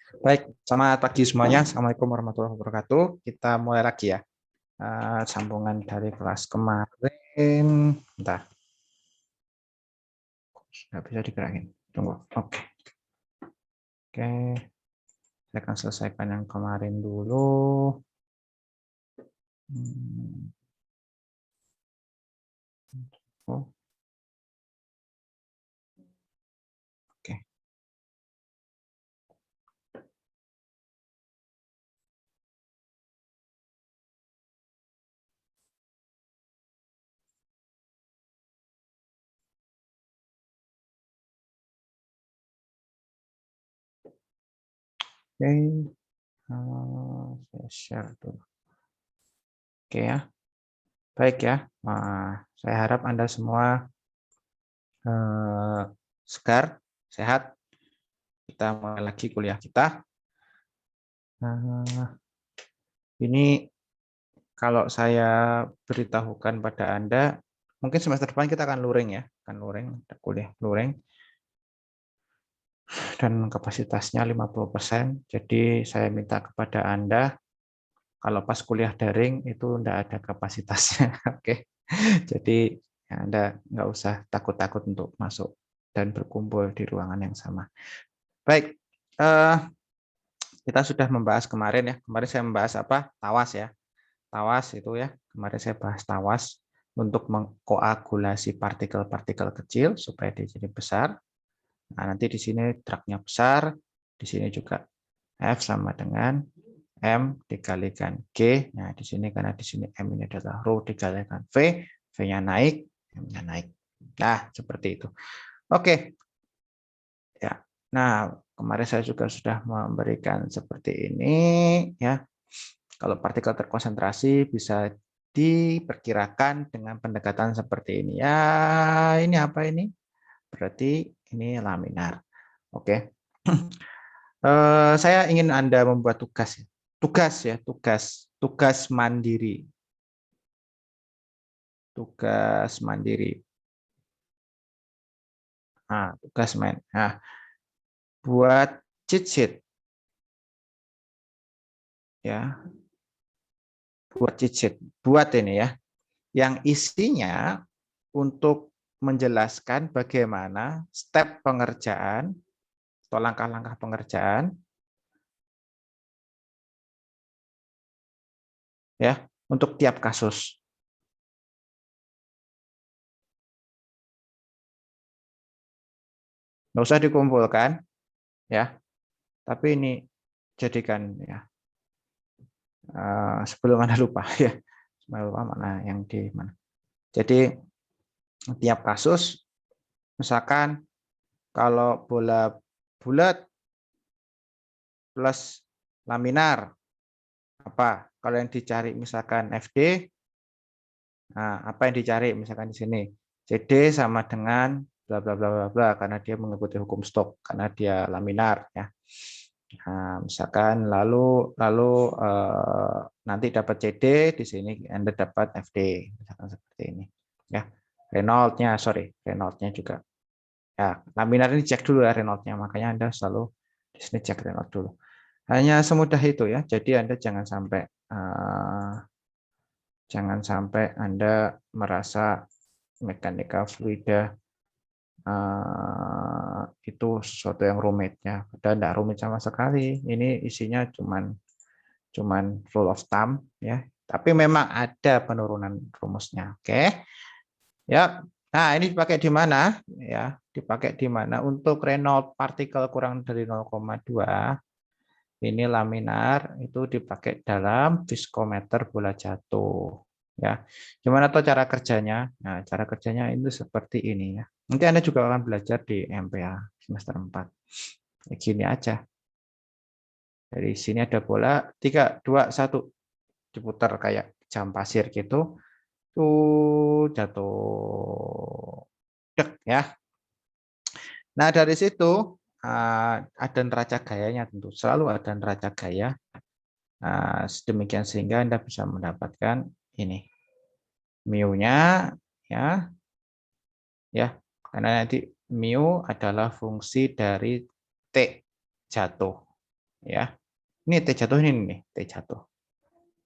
Baik, selamat pagi semuanya. Assalamualaikum warahmatullahi wabarakatuh. Kita mulai lagi ya. Sambungan dari kelas kemarin. Bentar, nggak bisa digerakin. Tunggu. Oke. Oke. Saya akan selesaikan yang kemarin dulu. Oh, oke. Oke. Saya share dulu. Oke ya. Baik ya. Saya harap Anda semua segar, sehat. Kita mulai lagi kuliah kita. Ini kalau saya beritahukan pada Anda, mungkin semester depan kita akan luring ya, akan luring, kuliah luring, dan kapasitasnya 50%. Jadi saya minta kepada Anda, kalau pas kuliah daring itu tidak ada kapasitasnya, oke? Jadi Anda nggak usah takut-takut untuk masuk dan berkumpul di ruangan yang sama. Baik, kita sudah membahas kemarin ya. Kemarin saya membahas apa? Tawas ya. Tawas itu ya, kemarin saya bahas tawas untuk mengkoagulasi partikel-partikel kecil supaya dia jadi besar. Nah, nanti di sini dragnya besar, di sini juga F sama dengan M dikalikan G. Nah, di sini karena di sini M ini adalah rho dikalikan V, V-nya naik, M-nya naik. Nah, seperti itu. Oke. Ya. Nah, kemarin saya juga sudah memberikan seperti ini ya. Kalau partikel terkonsentrasi bisa diperkirakan dengan pendekatan seperti ini. Ya, ini apa ini? Berarti ini laminar. Oke. Saya ingin Anda membuat tugas. Tugas mandiri. Tugas mandiri. Nah, tugas main. Nah, buat cheat sheet ya. Buat cheat sheet. Buat ini ya. Yang isinya untuk menjelaskan bagaimana step pengerjaan atau langkah-langkah pengerjaan ya untuk tiap kasus. Nggak usah dikumpulkan ya, tapi ini jadikan ya sebelum Anda lupa ya, sebelum lupa mana yang di mana. Jadi tiap kasus, misalkan kalau bola bulat plus laminar apa? Kalau yang dicari misalkan FD, nah apa yang dicari misalkan di sini CD sama dengan bla bla bla bla bla karena dia mengikuti hukum Stokes karena dia laminar ya. Nah, misalkan lalu nanti dapat CD di sini Anda dapat FD misalkan seperti ini ya. Reynolds-nya juga ya. Laminar ini cek dulu ya Reynolds-nya, makanya Anda selalu di sini cek Reynolds dulu. Hanya semudah itu ya. Jadi Anda jangan sampai Anda merasa mekanika fluida itu sesuatu yang rumit ya. Padahal tidak rumit sama sekali. Ini isinya cuman rule of thumb ya. Tapi memang ada penurunan rumusnya. Oke. Ya. Nah, ini dipakai di mana? Ya, dipakai di mana? Untuk Reynolds partikel kurang dari 0,2 ini laminar itu dipakai dalam viskometer bola jatuh ya. Gimana tuh cara kerjanya? Nah, cara kerjanya itu seperti ini ya. Nanti Anda juga akan belajar di MPA semester 4. Kayak gini aja. Dari sini ada bola 3 2 1 diputar kayak jam pasir gitu. Tuh jatuh. Dek ya. Nah, dari situ ada neraca gayanya tentu. Selalu ada neraca gaya. Sedemikian sehingga Anda bisa mendapatkan ini mu-nya ya karena nanti mu adalah fungsi dari T jatuh ya. Ini T jatuh ini nih, T jatuh.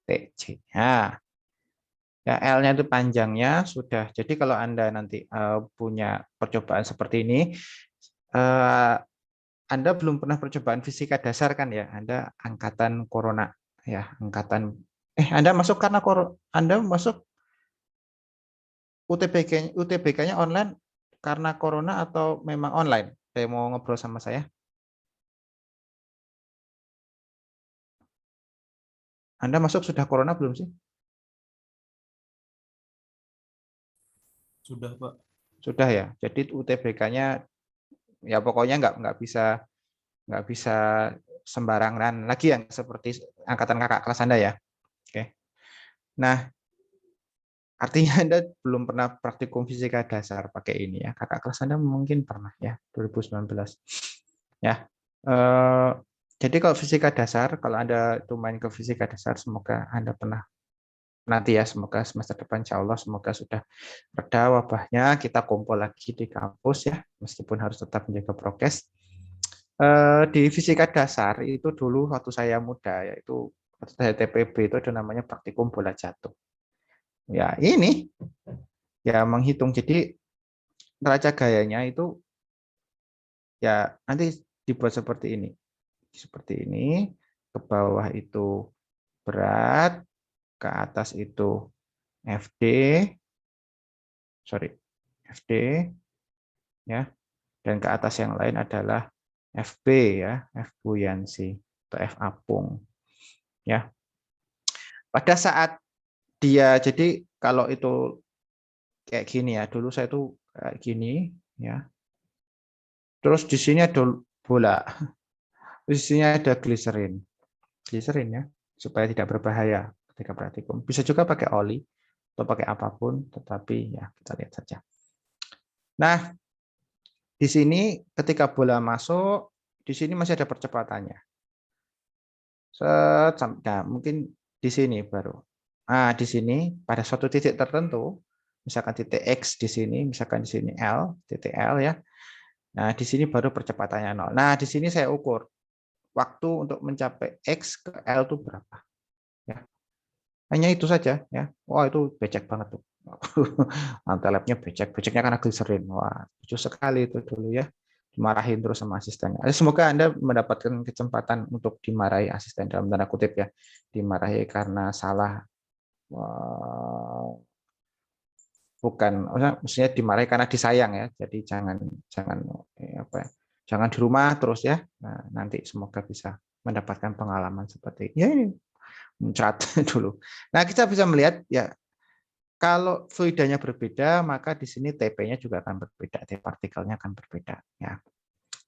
TC. Nah, ya L-nya itu panjangnya sudah. Jadi kalau Anda nanti punya percobaan seperti ini, eh, Anda belum pernah percobaan fisika dasar kan ya? Anda angkatan corona ya, angkatan Anda masuk karena Anda masuk UTBK-nya online karena corona atau memang online? Saya mau ngobrol sama saya. Anda masuk sudah corona belum sih? Sudah, Pak. Sudah ya. Jadi UTBK-nya ya pokoknya nggak bisa sembarangan lagi yang seperti angkatan kakak kelas Anda ya. Oke. Nah, artinya Anda belum pernah praktikum fisika dasar pakai ini ya. Kakak kelas Anda mungkin pernah ya, 2019. Ya. Eh, jadi kalau fisika dasar, kalau Anda itu main ke fisika dasar, semoga Anda pernah nanti ya, semoga semester depan insya Allah semoga sudah reda wabahnya, kita kumpul lagi di kampus ya, meskipun harus tetap menjaga prokes. Di fisika dasar itu dulu waktu saya muda, yaitu waktu saya TPB itu ada namanya praktikum bola jatuh. Ya ini ya menghitung, jadi neraca gayanya itu ya nanti dibuat seperti ini, ke bawah itu berat, ke atas itu FD, sorry FD ya, dan ke atas yang lain adalah FB ya, F buyansi atau F apung ya. Pada saat dia, jadi kalau itu kayak gini ya, dulu saya tuh kayak gini ya. Terus di sini ada bola, di sini ada gliserin ya, supaya tidak berbahaya ketika praktikum. Bisa juga pakai oli atau pakai apapun, tetapi ya kita lihat saja. Nah, di sini ketika bola masuk, di sini masih ada percepatannya. Nah, mungkin di sini baru. Nah, di sini pada suatu titik tertentu, misalkan titik X di sini, misalkan di sini L, titik L ya. Nah, di sini baru percepatannya 0. Nah, di sini saya ukur waktu untuk mencapai X ke L itu berapa. Ya. Hanya itu saja ya. Wah, itu becek banget tuh. Antelabnya becek. Beceknya karena gliserin. Wah, lucu sekali itu dulu ya. Dimarahin terus sama asisten. Semoga Anda mendapatkan kesempatan untuk dimarahi asisten dalam tanda kutip ya. Dimarahi karena salah, bukan, maksudnya dimarahi karena disayang ya. Jadi jangan jangan apa ya, jangan di rumah terus ya. Nah, nanti semoga bisa mendapatkan pengalaman seperti ya ini muncrat dulu. Nah, kita bisa melihat ya, kalau fluidanya berbeda, maka di sini TP-nya juga akan berbeda, T partikelnya akan berbeda ya.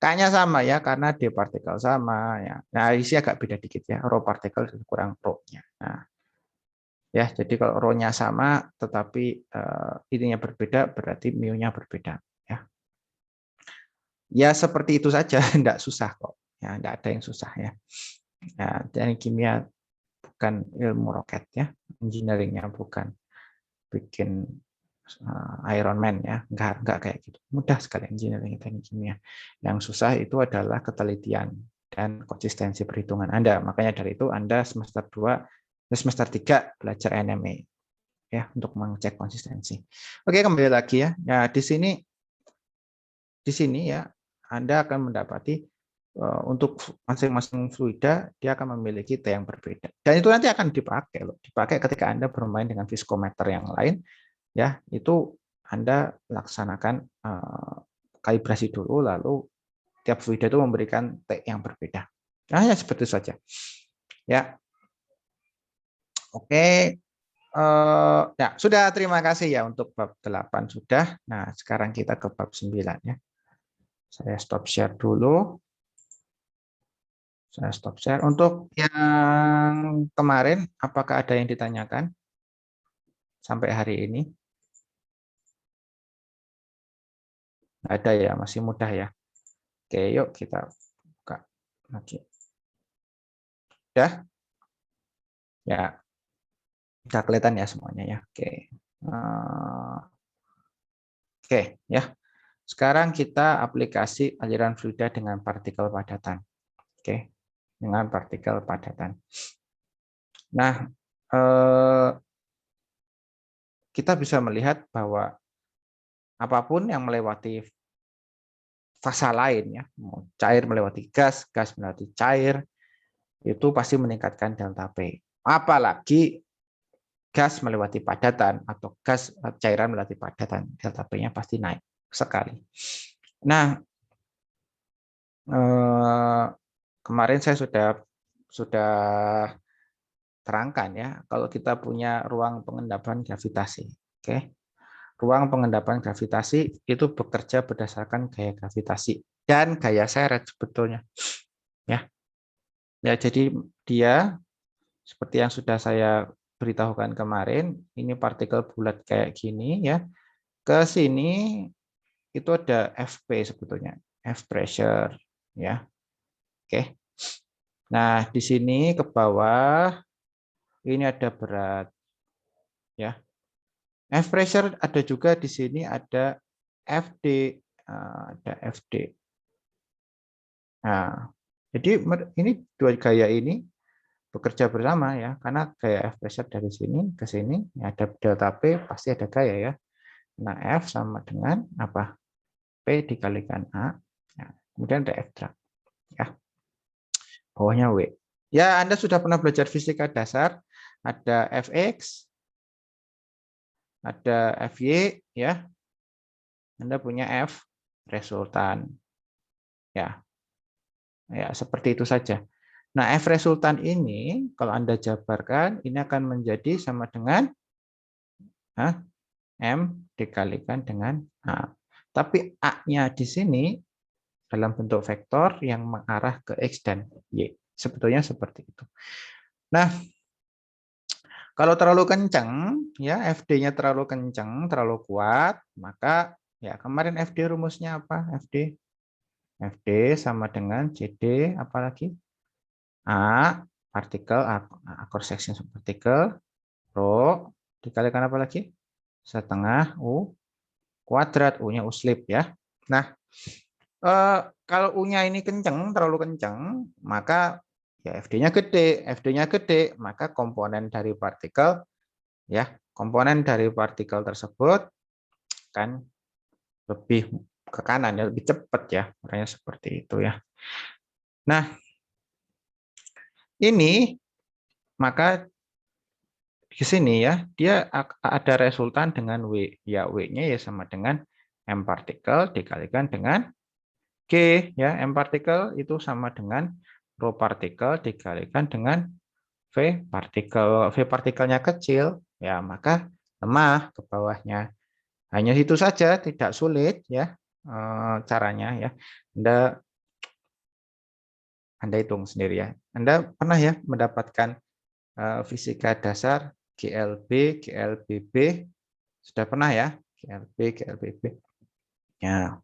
K-nya sama ya, karena D partikel sama ya. Nah, isi agak beda dikit ya, rho partikel kurang rho-nya. Nah, ya, jadi kalau rho-nya sama tetapi ininya berbeda, berarti mu-nya berbeda ya. Ya seperti itu saja, enggak susah kok. Ya, enggak ada yang susah ya. Nah, dan kimia bukan ilmu roket ya, engineering-nya bukan bikin Iron Man ya, enggak kayak gitu. Mudah sekali engineering teknik kimia. Yang susah itu adalah ketelitian dan konsistensi perhitungan Anda. Makanya dari itu Anda semester 2 dan semester 3 belajar NME ya untuk mengecek konsistensi. Oke, kembali lagi ya. Nah, di sini ya Anda akan mendapati untuk masing-masing fluida dia akan memiliki T yang berbeda. Dan itu nanti akan dipakai ketika Anda bermain dengan viskometer yang lain ya, itu Anda laksanakan kalibrasi dulu, lalu tiap fluida itu memberikan T yang berbeda. Nah, ya seperti itu saja. Ya. Oke. Ya, sudah, terima kasih ya untuk bab 8 sudah. Nah, sekarang kita ke bab 9 ya. Saya stop share dulu. Saya stop share. Untuk yang kemarin, apakah ada yang ditanyakan sampai hari ini? Nggak ada ya, masih mudah ya. Oke, yuk kita buka lagi. Udah? Ya, udah kelihatan ya semuanya ya. Oke. Oke, ya. Sekarang kita aplikasi aliran fluida dengan partikel padatan. Oke. dengan partikel padatan. Nah, kita bisa melihat bahwa apapun yang melewati fasa lain, ya, cair melewati gas, gas melewati cair, itu pasti meningkatkan delta P. Apalagi gas melewati padatan atau gas cairan melewati padatan, delta P-nya pasti naik sekali. Nah, kemarin saya sudah terangkan ya, kalau kita punya ruang pengendapan gravitasi, oke, ruang pengendapan gravitasi itu bekerja berdasarkan gaya gravitasi dan gaya seret sebetulnya, ya. Ya, jadi dia seperti yang sudah saya beritahukan kemarin, ini partikel bulat kayak gini ya. Ke sini itu ada Fp sebetulnya, F pressure ya. Oke. Nah, di sini ke bawah ini ada berat ya. F pressure ada juga di sini ada Fd, ada Fd. Nah, jadi ini dua gaya ini bekerja bersama ya, karena gaya F pressure dari sini ke sini ya, ada delta P pasti ada gaya ya. Nah, F sama dengan apa? P dikalikan A. Ya, kemudian ada F drag ya. Bawahnya W. Ya, Anda sudah pernah belajar fisika dasar, ada Fx, ada Fy ya. Anda punya F resultan. Ya. Ya, seperti itu saja. Nah, F resultan ini kalau Anda jabarkan ini akan menjadi sama dengan M dikalikan dengan A. Tapi A-nya di sini dalam bentuk vektor yang mengarah ke X dan Y. Sebetulnya seperti itu. Nah, kalau terlalu kencang, ya FD-nya terlalu kencang, terlalu kuat, maka ya kemarin FD rumusnya apa? FD sama dengan CD apalagi? A partikel cross section partikel rho dikalikan apa lagi? Setengah U kuadrat, U-nya U slip ya. Nah, kalau U-nya ini kencang, terlalu kencang, maka ya FD-nya gede, maka komponen dari partikel ya, komponen dari partikel tersebut kan lebih ke kanan ya, lebih cepat ya, makanya seperti itu ya. Nah, ini maka di sini ya, dia ada resultan dengan W. Ya, W-nya ya sama dengan M partikel dikalikan dengan G ya, M partikel itu sama dengan rho partikel dikalikan dengan V partikel. V partikelnya kecil ya, maka lemah ke bawahnya. Hanya itu saja, tidak sulit ya caranya ya. Anda hitung sendiri ya. Anda pernah ya mendapatkan fisika dasar GLB, GLBB, sudah pernah ya GLB, GLBB. Ya,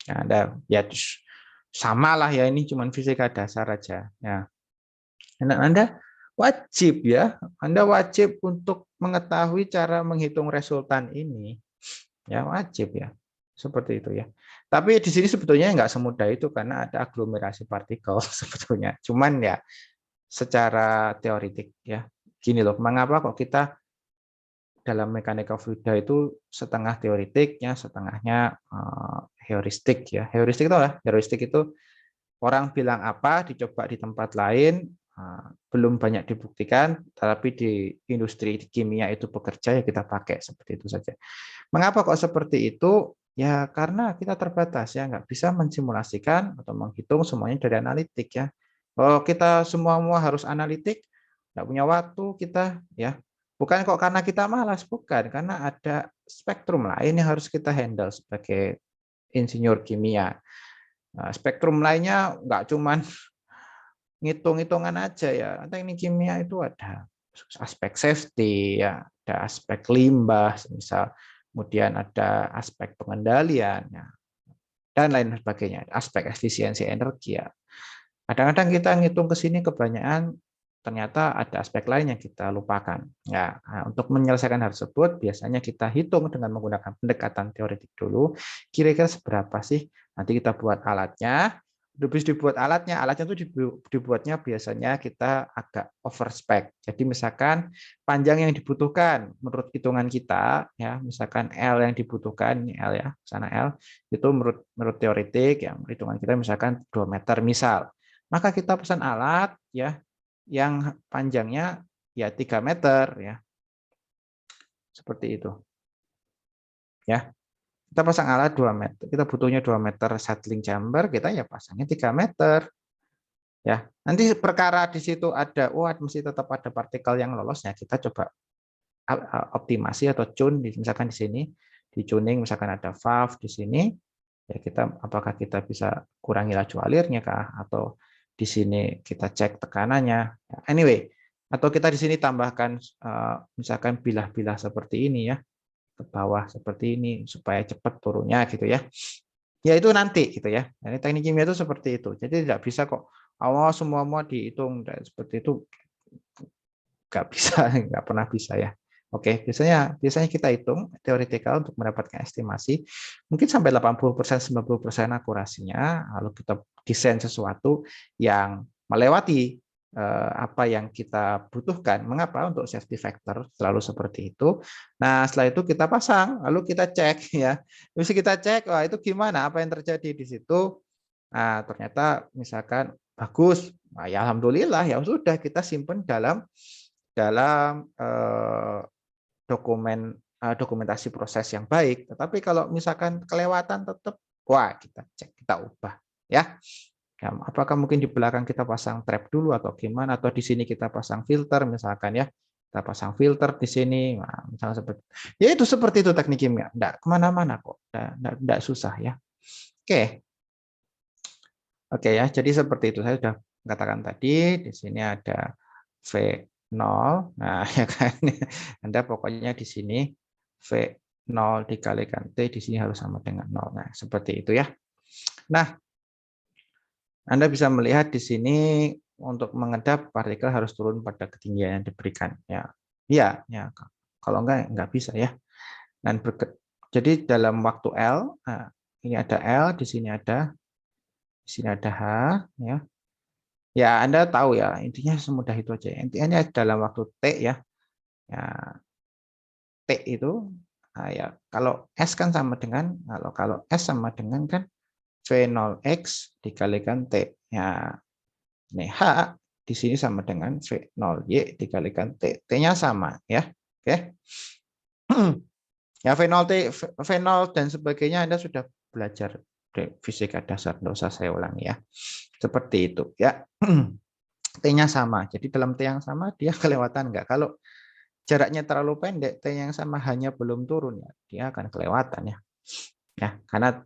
Anda ya sama lah ya, ini cuma fisika dasar aja ya. Anda wajib ya, Anda wajib untuk mengetahui cara menghitung resultan ini. Ya wajib ya, seperti itu ya. Tapi di sini sebetulnya nggak semudah itu karena ada aglomerasi partikel sebetulnya. Cuman ya secara teoritik ya. Gini loh, mengapa kok kita dalam mekanika fluida itu setengah teoritiknya, setengahnya heuristik ya. Heuristik itu apa? Heuristik itu orang bilang apa, dicoba di tempat lain, belum banyak dibuktikan, tapi di industri di kimia itu bekerja, ya kita pakai seperti itu saja. Mengapa kok seperti itu? Ya karena kita terbatas ya, nggak bisa mensimulasikan atau menghitung semuanya dari analitik ya. Kalau kita semua harus analitik, nggak punya waktu kita ya. Bukan kok karena kita malas, bukan, karena ada spektrum lain yang harus kita handle sebagai insinyur kimia. Nah, spektrum lainnya nggak cuman ngitung-hitungan aja ya. Teknik kimia itu ada aspek safety ya, ada aspek limbah misal, kemudian ada aspek pengendalian ya, dan lain sebagainya, aspek efisiensi energi ya. Kadang-kadang kita ngitung ke sini kebanyakan ternyata ada aspek lain yang kita lupakan. Ya, untuk menyelesaikan hal tersebut biasanya kita hitung dengan menggunakan pendekatan teoretik dulu. Kira-kira seberapa sih? Nanti kita buat alatnya. Habis dibuat alatnya tuh dibuatnya biasanya kita agak overspec. Jadi misalkan panjang yang dibutuhkan menurut hitungan kita, ya misalkan L yang dibutuhkan, ini L ya, sana L, itu menurut teoretik, yang hitungan kita misalkan 2 meter misal. Maka kita pesan alat ya yang panjangnya ya 3 meter ya. Seperti itu. Ya. Kita pasang alat 2 meter, kita butuhnya 2 meter settling chamber, kita ya pasangnya 3 meter. Ya, nanti perkara di situ ada, mesti tetap ada partikel yang lolos, ya kita coba optimasi atau tune, misalkan di sini, di tuning misalkan ada valve di sini, ya kita apakah kita bisa kurangi laju alirnya kah, atau di sini kita cek tekanannya. Anyway, atau kita di sini tambahkan misalkan bilah-bilah seperti ini ya, ke bawah seperti ini supaya cepat turunnya gitu ya. Ya itu nanti gitu ya. Jadi teknik kimia itu seperti itu. Jadi tidak bisa kok semua dihitung seperti itu, nggak bisa, nggak pernah bisa ya. Oke, biasanya kita hitung teoretikal untuk mendapatkan estimasi mungkin sampai 80% 90% akurasinya, lalu kita desain sesuatu yang melewati apa yang kita butuhkan. Mengapa? Untuk safety factor selalu seperti itu. Nah, setelah itu kita pasang, lalu kita cek ya. Terus kita cek, wah itu gimana? Apa yang terjadi di situ? Nah, ternyata misalkan bagus, nah, ya alhamdulillah, ya sudah kita simpan dalam dokumentasi proses yang baik. Tetapi kalau misalkan kelewatan tetap, wah kita cek, kita ubah ya. Ya, apakah mungkin di belakang kita pasang trap dulu atau gimana, atau di sini kita pasang filter misalkan ya, kita pasang filter di sini, nah, misalnya seperti ya itu, seperti itu teknik kimia, enggak kemana-mana kok, enggak susah ya. Oke ya, jadi seperti itu saya sudah katakan tadi, di sini ada V0, nah ya kan, Anda pokoknya di sini V0 dikalikan T, di sini harus sama dengan 0. Nah, seperti itu ya. Nah, Anda bisa melihat di sini untuk mengedap partikel harus turun pada ketinggian yang diberikan. Ya, iya, ya. Kalau enggak bisa ya. Dan jadi dalam waktu L, nah, ini ada L, di sini ada H, ya. Ya, Anda tahu ya, intinya semudah itu aja. Intinya dalam waktu T ya. Ya, T itu ya kalau S kan sama dengan kalau S sama dengan kan V0X dikalikan T. Ya, ini H di sini sama dengan V0Y dikalikan T. T-nya sama ya. Oke. Ya V0 T, V0 dan sebagainya Anda sudah belajar fisika dasar, tidak usah saya ulangi ya. Seperti itu ya. T-nya sama. Jadi dalam T yang sama dia kelewatan enggak? Kalau jaraknya terlalu pendek, T yang sama hanya belum turun ya, dia akan kelewatan ya. Ya, karena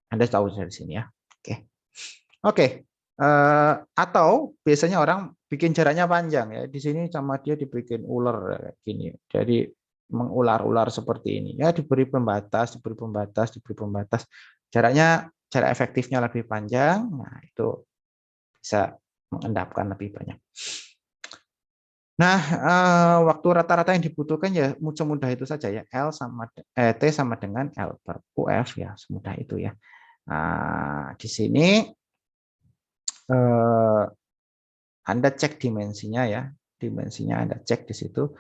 Anda tahu dari sini ya. Oke. Oke. Atau biasanya orang bikin jaraknya panjang ya. Di sini sama dia dibikin ular kayak gini. Jadi mengular-ular seperti ini. Ya diberi pembatas, diberi pembatas, diberi pembatas. Jarak efektifnya lebih panjang. Nah, itu bisa mengendapkan lebih banyak. Nah, waktu rata-rata yang dibutuhkan ya semudah itu saja ya. T sama dengan L per UF ya, semudah itu ya. Nah, di sini Anda cek dimensinya ya. Dimensinya Anda cek di situ.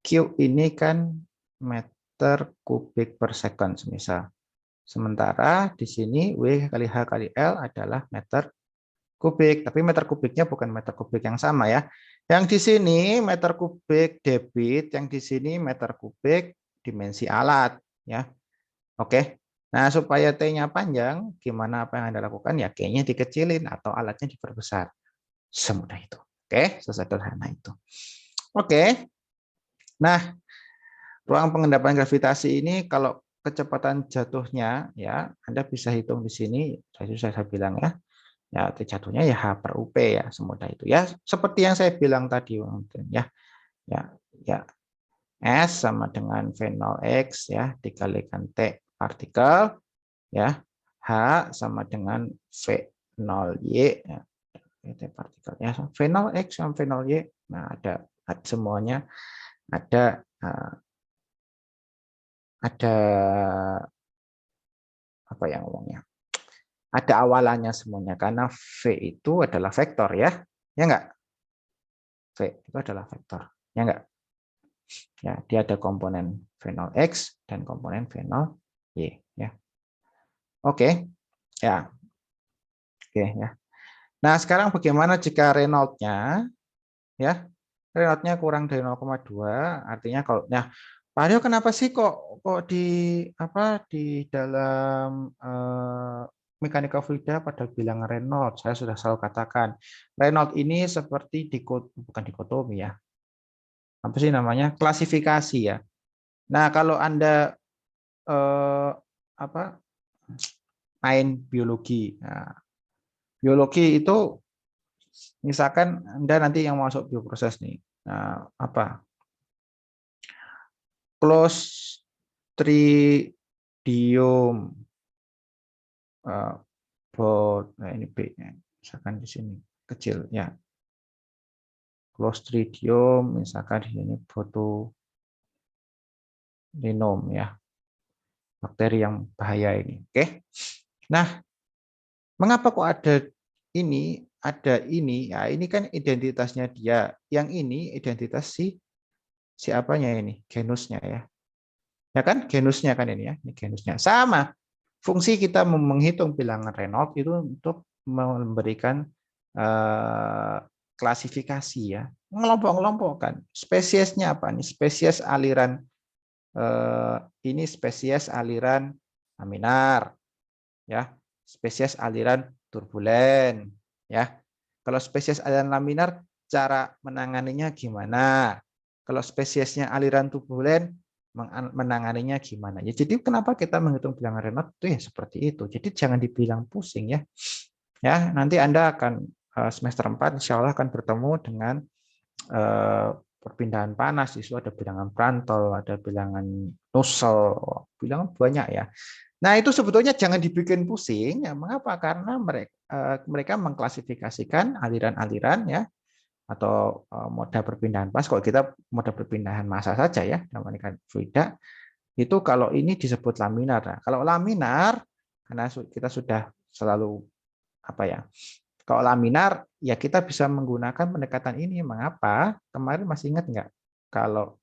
Q ini kan meter kubik per second semisal. Sementara di sini W kali H kali L adalah meter kubik, tapi meter kubiknya bukan meter kubik yang sama ya. Yang di sini meter kubik debit, yang di sini meter kubik dimensi alat ya. Oke. Nah, supaya T-nya panjang, gimana apa yang Anda lakukan? Ya G-nya dikecilin atau alatnya diperbesar. Semudah itu. Oke, sesederhana itu. Oke. Nah, ruang pengendapan gravitasi ini kalau kecepatan jatuhnya ya, Anda bisa hitung di sini, saya bilang ya. Ya, jatuhnya ya H per UP ya, semudah itu ya. Seperti yang saya bilang tadi mungkin ya. Ya, ya. S sama dengan V0X ya dikalikan T partikel ya. H sama dengan V0Y ya. T partikel ya. V0X sama V0Y. Nah, ada semuanya ada ada apa yang ngomongnya? Ada awalannya semuanya karena V itu adalah vektor ya. Ya enggak? V itu adalah vektor. Ya enggak? Ya, dia ada komponen V0X dan komponen V0Y ya. Oke. Ya. Oke ya. Nah, sekarang bagaimana jika Reynolds-nya ya? Reynolds-nya kurang dari 0,2, artinya kalau Pak Aryo kenapa sih kok di dalam mekanika fluida pada bilang Reynolds? Saya sudah selalu katakan Reynolds ini seperti bukan dikotomi ya. Apa sih namanya? Klasifikasi ya. Nah, kalau Anda main biologi. Nah, biologi itu misalkan Anda nanti yang masuk bioproses nih. Nah, Clostridium ini B-nya. Misalkan di sini kecil ya. Clostridium misalkan di sini botulinum ya. Bakteri yang bahaya ini. Oke. Nah, mengapa kok ada ini, ya ini kan identitasnya dia. Yang ini identitas si apanya ini? Genusnya ya. Ya kan? Genusnya kan ini ya. Ini genusnya. Sama. Fungsi kita menghitung bilangan Reynolds itu untuk memberikan klasifikasi ya. Ngelompok-kelompokkan. Spesiesnya apa nih? Spesies aliran ini spesies aliran laminar ya. Spesies aliran turbulen ya. Kalau spesies aliran laminar cara menanganinya gimana? Kalau spesiesnya aliran turbulen menanganinya gimana? Ya jadi kenapa kita menghitung bilangan Reynolds itu ya seperti itu. Jadi jangan dibilang pusing ya. Ya, nanti Anda akan semester 4 insya Allah akan bertemu dengan perpindahan panas. Di situ ada bilangan Prandtl, ada bilangan Nusselt, bilangan banyak ya. Nah, itu sebetulnya jangan dibikin pusing. Ya, mengapa? Karena mereka mengklasifikasikan aliran-aliran ya atau moda perpindahan panas. Kalau kita moda perpindahan massa saja ya, namanya fluida, itu kalau ini disebut laminar. Nah, kalau laminar, karena kita sudah selalu kalau laminar ya kita bisa menggunakan pendekatan ini. Mengapa? Kemarin masih ingat nggak? Kalau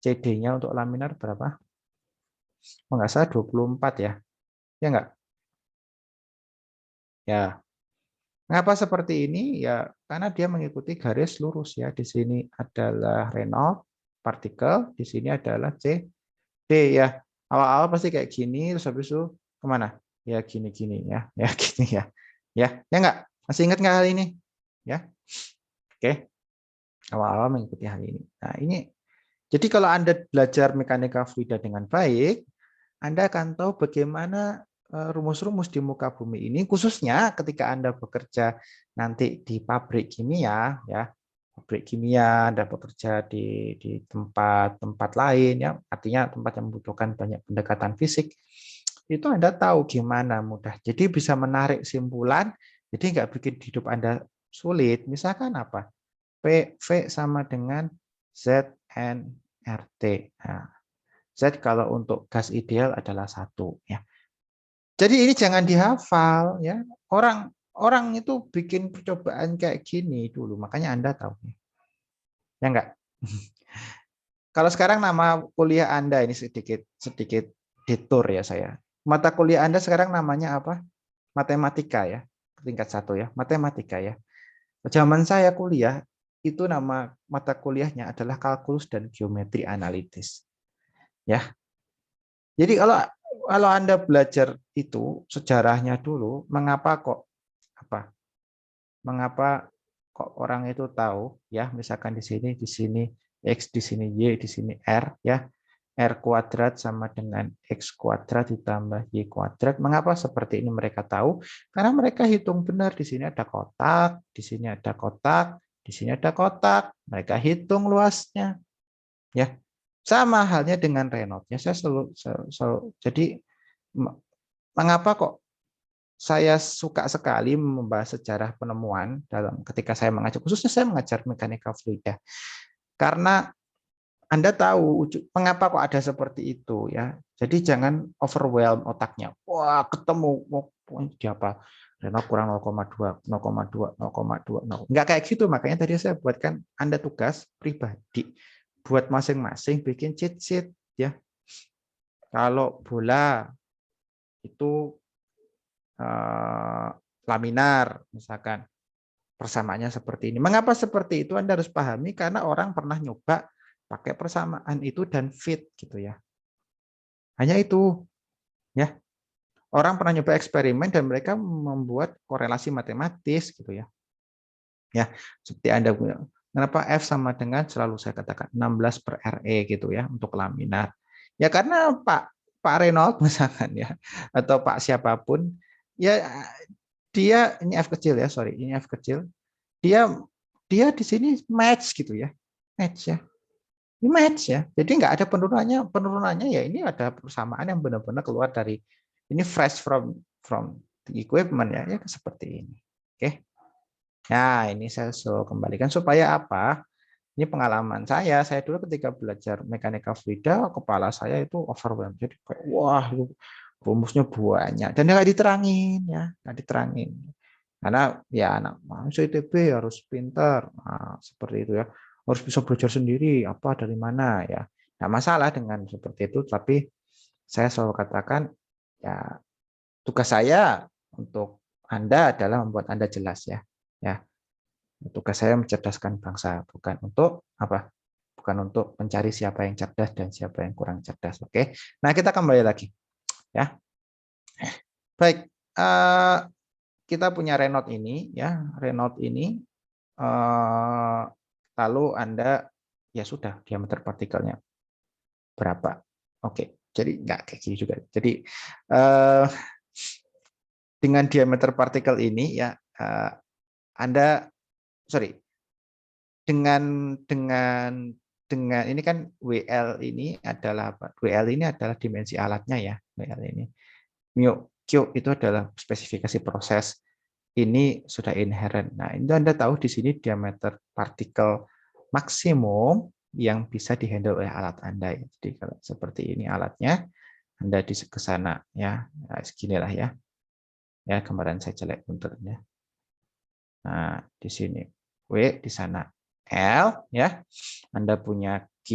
CD-nya untuk laminar berapa? Oh, nggak salah 24 ya. Ya nggak? Ya. Mengapa seperti ini? Ya karena dia mengikuti garis lurus ya. Di sini adalah Reynolds partikel, di sini adalah CD ya. Awal-awal pasti kayak gini, terus habis itu kemana? Ya gini-gini ya. Ya gini ya. Ya nggak? Masih ingat nggak hal ini? Ya. Oke. Awal-awal mengikuti hal ini. Nah, ini jadi kalau Anda belajar mekanika fluida dengan baik, Anda akan tahu bagaimana rumus-rumus di muka bumi ini, khususnya ketika Anda bekerja nanti di pabrik kimia, ya, pabrik kimia, Anda bekerja di tempat-tempat lain, ya, artinya tempat yang membutuhkan banyak pendekatan fisik, itu Anda tahu gimana mudah. Jadi bisa menarik simpulan, jadi nggak bikin hidup Anda sulit. Misalkan apa? PV sama dengan ZnRT. Nah, Z kalau untuk gas ideal adalah 1 ya. Jadi ini jangan dihafal ya. Orang itu bikin percobaan kayak gini dulu, makanya Anda tahu. Ya enggak? Kalau sekarang nama kuliah Anda ini sedikit detour ya saya. Mata kuliah Anda sekarang namanya apa? Matematika ya. Tingkat 1 ya, matematika ya. Zaman saya kuliah itu nama mata kuliahnya adalah kalkulus dan geometri analitis. Ya. Jadi kalau Anda belajar itu sejarahnya dulu, mengapa orang itu tahu ya, misalkan di sini X, di sini Y, di sini R ya. R kuadrat sama dengan X kuadrat ditambah Y kuadrat. Mengapa seperti ini mereka tahu? Karena mereka hitung benar. Di sini ada kotak, di sini ada kotak, di sini ada kotak. Mereka hitung luasnya. Ya, sama halnya dengan Reynolds. Ya, saya jadi mengapa kok saya suka sekali membahas sejarah penemuan ketika saya mengajar, khususnya saya mengajar mekanika fluida. Karena Anda tahu mengapa kok ada seperti itu ya. Jadi jangan overwhelm otaknya. Wah, ketemu Diapa Renault kurang 0,2, 0,2, 0,2, 0. Nggak kayak gitu, makanya tadi saya buatkan Anda tugas pribadi buat masing-masing bikin cheat sheet ya. Kalau bola itu laminar misalkan persamaannya seperti ini. Mengapa seperti itu? Anda harus pahami karena orang pernah nyoba pakai persamaan itu dan fit gitu ya. Hanya itu ya. Orang pernah nyoba eksperimen dan mereka membuat korelasi matematis gitu ya. Ya, seperti Anda punya. Kenapa F sama dengan selalu saya katakan 16/RE gitu ya untuk laminar. Ya karena Pak Renault misalkan ya atau Pak siapapun ya dia ini F kecil ya, sorry, ini F kecil. Dia dia di sini match gitu ya. Match ya. Ini match ya. Jadi nggak ada penurunannya ya ini ada persamaan yang benar-benar keluar dari ini fresh from the equipment ya, ya seperti ini. Oke. Nah, ini saya kembalikan supaya apa? Ini pengalaman saya. Saya dulu ketika belajar mekanika fluida, kepala saya itu overwhelmed. Jadi kayak wah, rumusnya banyak dan nggak diterangin ya, nggak diterangin. Karena ya anak mahasiswa ITB harus pintar, nah, seperti itu ya. Harus bisa belajar sendiri apa dari mana ya. Nggak masalah dengan seperti itu, tapi saya selalu katakan ya tugas saya untuk Anda adalah membuat Anda jelas ya. Ya, tugas saya mencerdaskan bangsa, bukan untuk apa? Bukan untuk mencari siapa yang cerdas dan siapa yang kurang cerdas. Oke. Nah, kita kembali lagi ya. Baik, kita punya Renault ini ya. Renault ini lalu Anda ya sudah diameter partikelnya berapa? Oke. Jadi nggak kayak gini juga. Jadi dengan diameter partikel ini ya Anda sorry dengan ini kan WL ini adalah apa? WL ini adalah dimensi alatnya ya, WL ini. Mu Q itu adalah spesifikasi proses. Ini sudah inherent. Nah, itu Anda tahu di sini diameter partikel maksimum yang bisa dihandle oleh alat Anda. Jadi kalau seperti ini alatnya, Anda di ke sana ya. Nah, seginilah ya. Ya, gambaran saya jelek bentuknya. Nah, di sini W, di sana L ya. Anda punya Q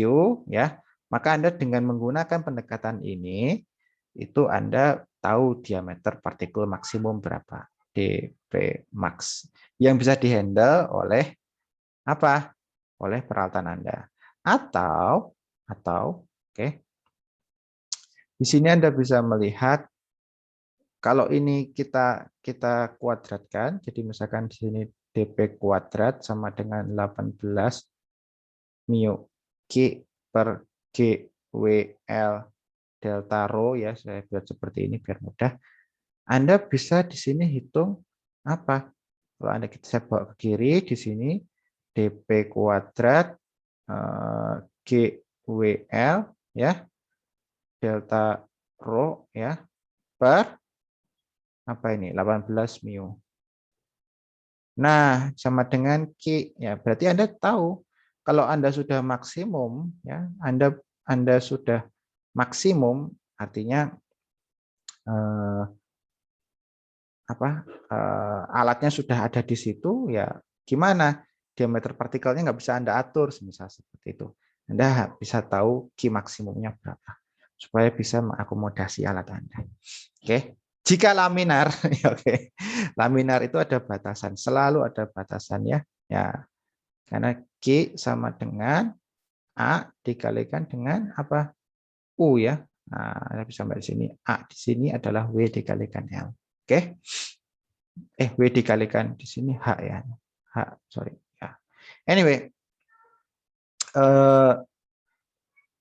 ya. Maka Anda dengan menggunakan pendekatan ini itu Anda tahu diameter partikel maksimum berapa, dP max yang bisa dihandle oleh apa? Oleh peralatan Anda. Atau oke. Di sini Anda bisa melihat kalau ini kita kuadratkan, jadi misalkan di sini dP kuadrat sama dengan 18 mu Q per GWL delta rho ya, saya buat seperti ini biar mudah. Anda bisa di sini hitung apa? Kalau Anda saya bawa ke kiri di sini dP kuadrat GWL ya delta rho ya per apa ini 18 mu. Nah, sama dengan Q ya. Berarti Anda tahu kalau Anda sudah maksimum ya, Anda sudah maksimum artinya alatnya sudah ada di situ ya gimana diameter partikelnya nggak bisa Anda atur misal seperti itu. Anda bisa tahu Q maksimumnya berapa supaya bisa mengakomodasi alat Anda. Oke. Jika laminar, oke. Laminar itu ada batasan, selalu ada batasannya ya. Karena Q sama dengan A dikalikan dengan apa? U ya. Nah, Anda bisa sampai di sini. A di sini adalah W dikalikan L. Oke. W dikalikan di sini H ya. H, sorry. Ya. Anyway,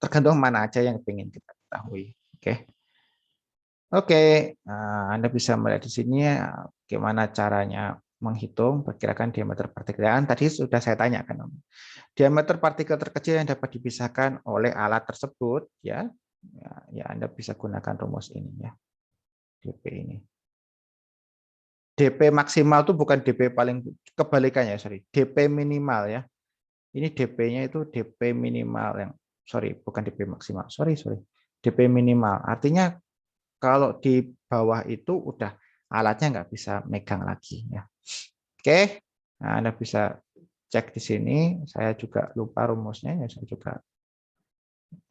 tergantung mana aja yang ingin kita ketahui. Oke. Oke, nah, Anda bisa melihat di sini bagaimana caranya menghitung perkirakan diameter partikel. Tadi sudah saya tanyakan. Diameter partikel terkecil yang dapat dipisahkan oleh alat tersebut ya, ya Anda bisa gunakan rumus ini ya. dP ini. dP maksimal itu bukan dP paling kebalikannya, sorry. dP minimal ya. Ini dP-nya itu dP minimal yang sorry, bukan dP maksimal. Sorry. dP minimal. Artinya kalau di bawah itu udah alatnya nggak bisa megang lagi ya. Oke, nah, Anda bisa cek di sini. Saya juga lupa rumusnya ya, saya juga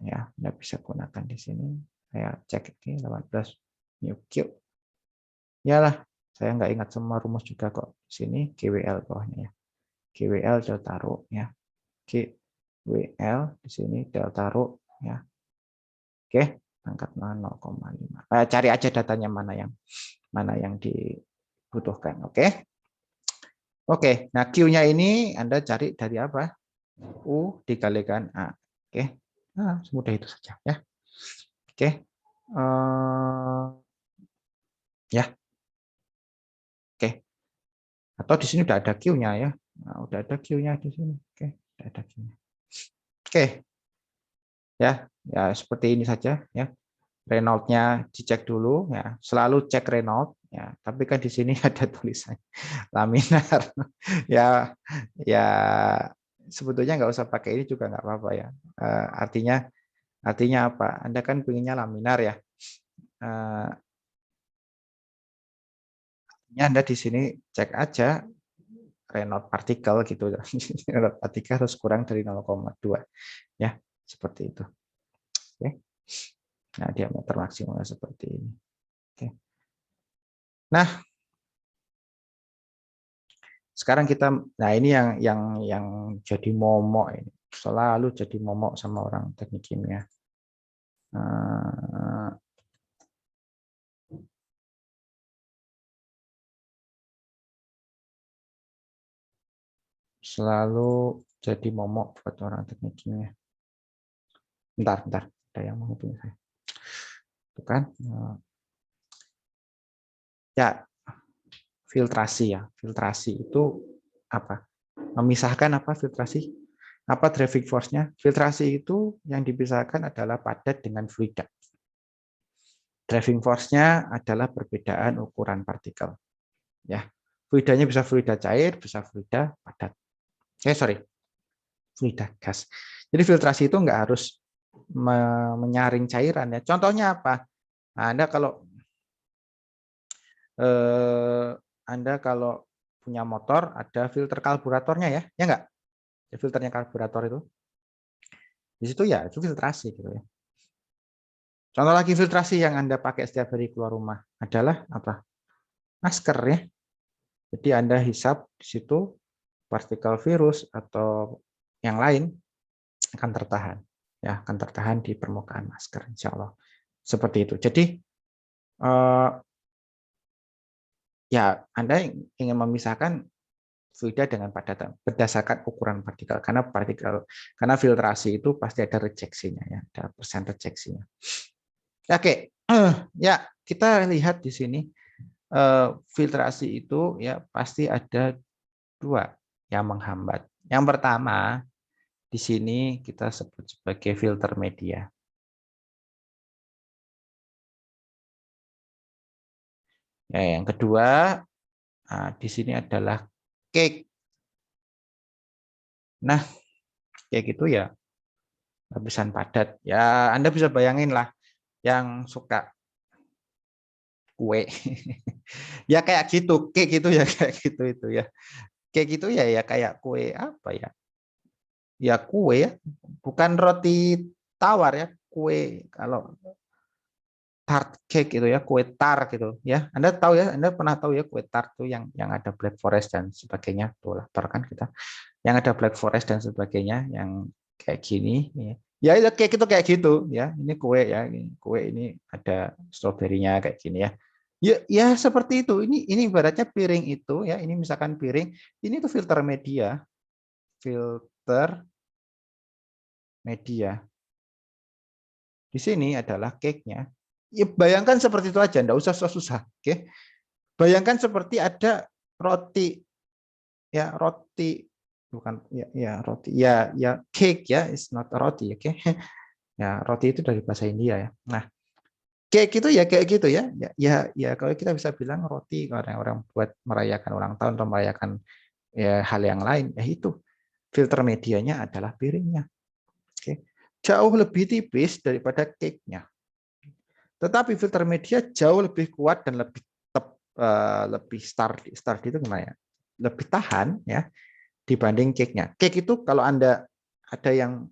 ya Anda bisa gunakan di sini. Saya cek ini 18 new Q. Yalah, saya nggak ingat semua rumus juga kok. Di sini GWL bawahnya ya. GWL delta rho ya. GWL di sini delta rho ya. Oke, angkat 0,5. Cari aja datanya mana yang dibutuhkan. Oke. Oke, nah Q-nya ini Anda cari dari apa? U dikalikan A. Oke. Nah, semudah itu saja ya. Oke. Ya. Oke. Atau di sini udah ada Q-nya ya. Nah, udah ada Q-nya di sini. Oke, udah ada Q-nya. Oke. Ya, ya seperti ini saja ya. Reynolds-nya dicek dulu ya. Selalu cek Reynolds ya. Tapi kan di sini ada tulisan laminar. Ya, ya sebetulnya nggak usah pakai ini juga nggak apa-apa ya. Artinya apa? Anda kan pengennya laminar ya. Anda di sini cek aja Reynolds partikel gitu. Reynolds partikel harus kurang dari 0,2 ya, seperti itu. Oke. Nah, diameter maksimalnya seperti ini. Oke. Nah, sekarang kita, nah ini yang jadi momok ini, selalu jadi momok sama orang teknik kimia. Selalu jadi momok buat orang teknik kimia. Bentar, ada yang mau hubungi saya. Itu kan, ya filtrasi ya. Filtrasi itu apa? Memisahkan apa filtrasi? Apa driving force-nya? Filtrasi itu yang dipisahkan adalah padat dengan fluida. Driving force-nya adalah perbedaan ukuran partikel. Ya, fluidanya bisa fluida cair, bisa fluida padat. Fluida gas. Jadi filtrasi itu nggak harus menyaring cairan ya. Contohnya apa? Nah, Anda kalau punya motor ada filter karburatornya ya, ya nggak? Filternya karburator itu. Di situ ya itu filtrasi gitu ya. Contoh lagi filtrasi yang Anda pakai setiap hari keluar rumah adalah apa? Masker ya. Jadi Anda hisap di situ partikel virus atau yang lain akan tertahan. Ya, akan tertahan di permukaan masker insya Allah. Seperti itu. Jadi ya Anda ingin memisahkan fluida dengan padatan berdasarkan ukuran partikel karena filtrasi itu pasti ada rejeksinya ya, ada persen rejeksinya. Oke, ya kita lihat di sini filtrasi itu ya pasti ada dua yang menghambat. Yang pertama di sini kita sebut sebagai filter media. Ya, yang kedua di sini adalah cake. Nah, kayak gitu ya lapisan padat. Ya Anda bisa bayangin lah yang suka kue. Ya kayak gitu, cake gitu ya kayak gitu itu ya. Kayak gitu ya ya kayak kue apa ya? Ya kue ya, bukan roti tawar ya, kue kalau tart cake gitu ya, kue tar gitu ya. Anda tahu ya, Anda pernah tahu ya kue tart tuh yang ada black forest dan sebagainya. Tuh lapar kan kita. Yang ada black forest dan sebagainya yang kayak gini ya. Ya itu kayak gitu ya. Ini kue ya, kue ini ada stroberinya kayak gini ya. Ya seperti itu. Ini ibaratnya piring itu ya. Ini misalkan piring, ini tuh filter media. Filter media. Di sini adalah cake-nya. Ya, bayangkan seperti itu aja, enggak usah susah-susah. Oke. Bayangkan seperti ada roti ya, roti bukan ya roti. Ya cake ya, is not a roti, oke. Ya, roti itu dari bahasa India ya. Nah, cake itu ya kayak gitu ya. Ya kalau kita bisa bilang roti orang-orang buat merayakan ulang tahun atau merayakan ya hal yang lain, ya itu filter medianya adalah piringnya. Oke. Jauh lebih tipis daripada cake-nya. Tetapi filter media jauh lebih kuat dan lebih lebih sturdy itu gimana ya? Lebih tahan ya dibanding cake-nya. Cake itu kalau Anda ada yang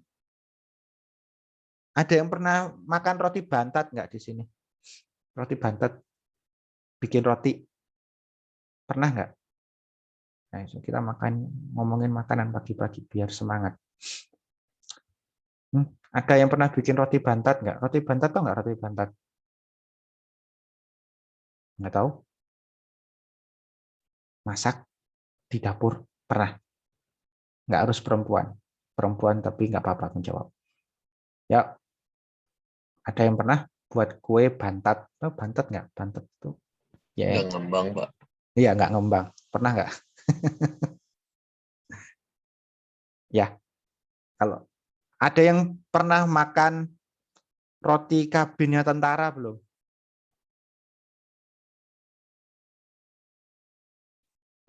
pernah makan roti bantat nggak di sini? Roti bantat, bikin roti, pernah nggak? Nah, kita ngomongin makanan pagi-pagi biar semangat. Ada yang pernah bikin roti bantat nggak? Roti bantat tau nggak roti bantat? Nggak tahu? Masak di dapur, pernah? Nggak harus perempuan. Perempuan tapi nggak apa-apa menjawab. Ya, ada yang pernah buat kue bantat? Oh, bantat nggak? Bantat itu ya. Nggak ngembang, Pak. Iya, nggak ngembang. Pernah nggak? Ya, kalau ada yang pernah makan roti kabinnya tentara belum?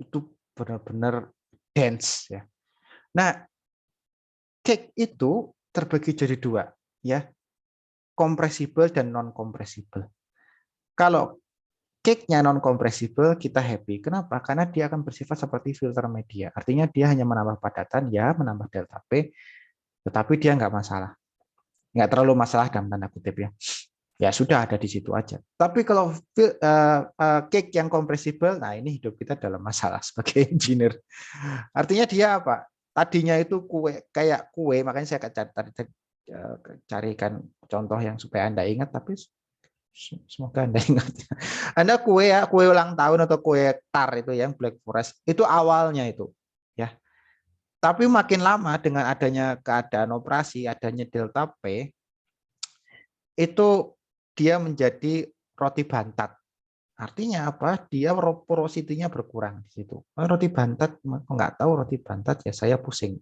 Itu benar-benar dense ya. Nah, cake itu terbagi jadi dua, ya, kompresibel dan non kompresibel. Kalau cake-nya non kompresibel kita happy. Kenapa? Karena dia akan bersifat seperti filter media. Artinya dia hanya menambah padatan, ya, menambah delta P, tetapi dia nggak masalah. Nggak terlalu masalah dalam tanda kutip ya. Ya sudah ada di situ aja. Tapi kalau cake yang kompresibel, nah ini hidup kita dalam masalah sebagai engineer. Artinya dia apa? Tadinya itu kue, kayak kue, makanya saya carikan contoh yang supaya Anda ingat, tapi semoga Anda ingat. Anda kue ya, kue ulang tahun atau kue tar itu yang Black Forest, itu awalnya itu ya. Tapi makin lama dengan adanya keadaan operasi, adanya delta P, itu dia menjadi roti bantat. Artinya apa? Dia porositinya berkurang di situ. Roti bantat, nggak tahu roti bantat ya, saya pusing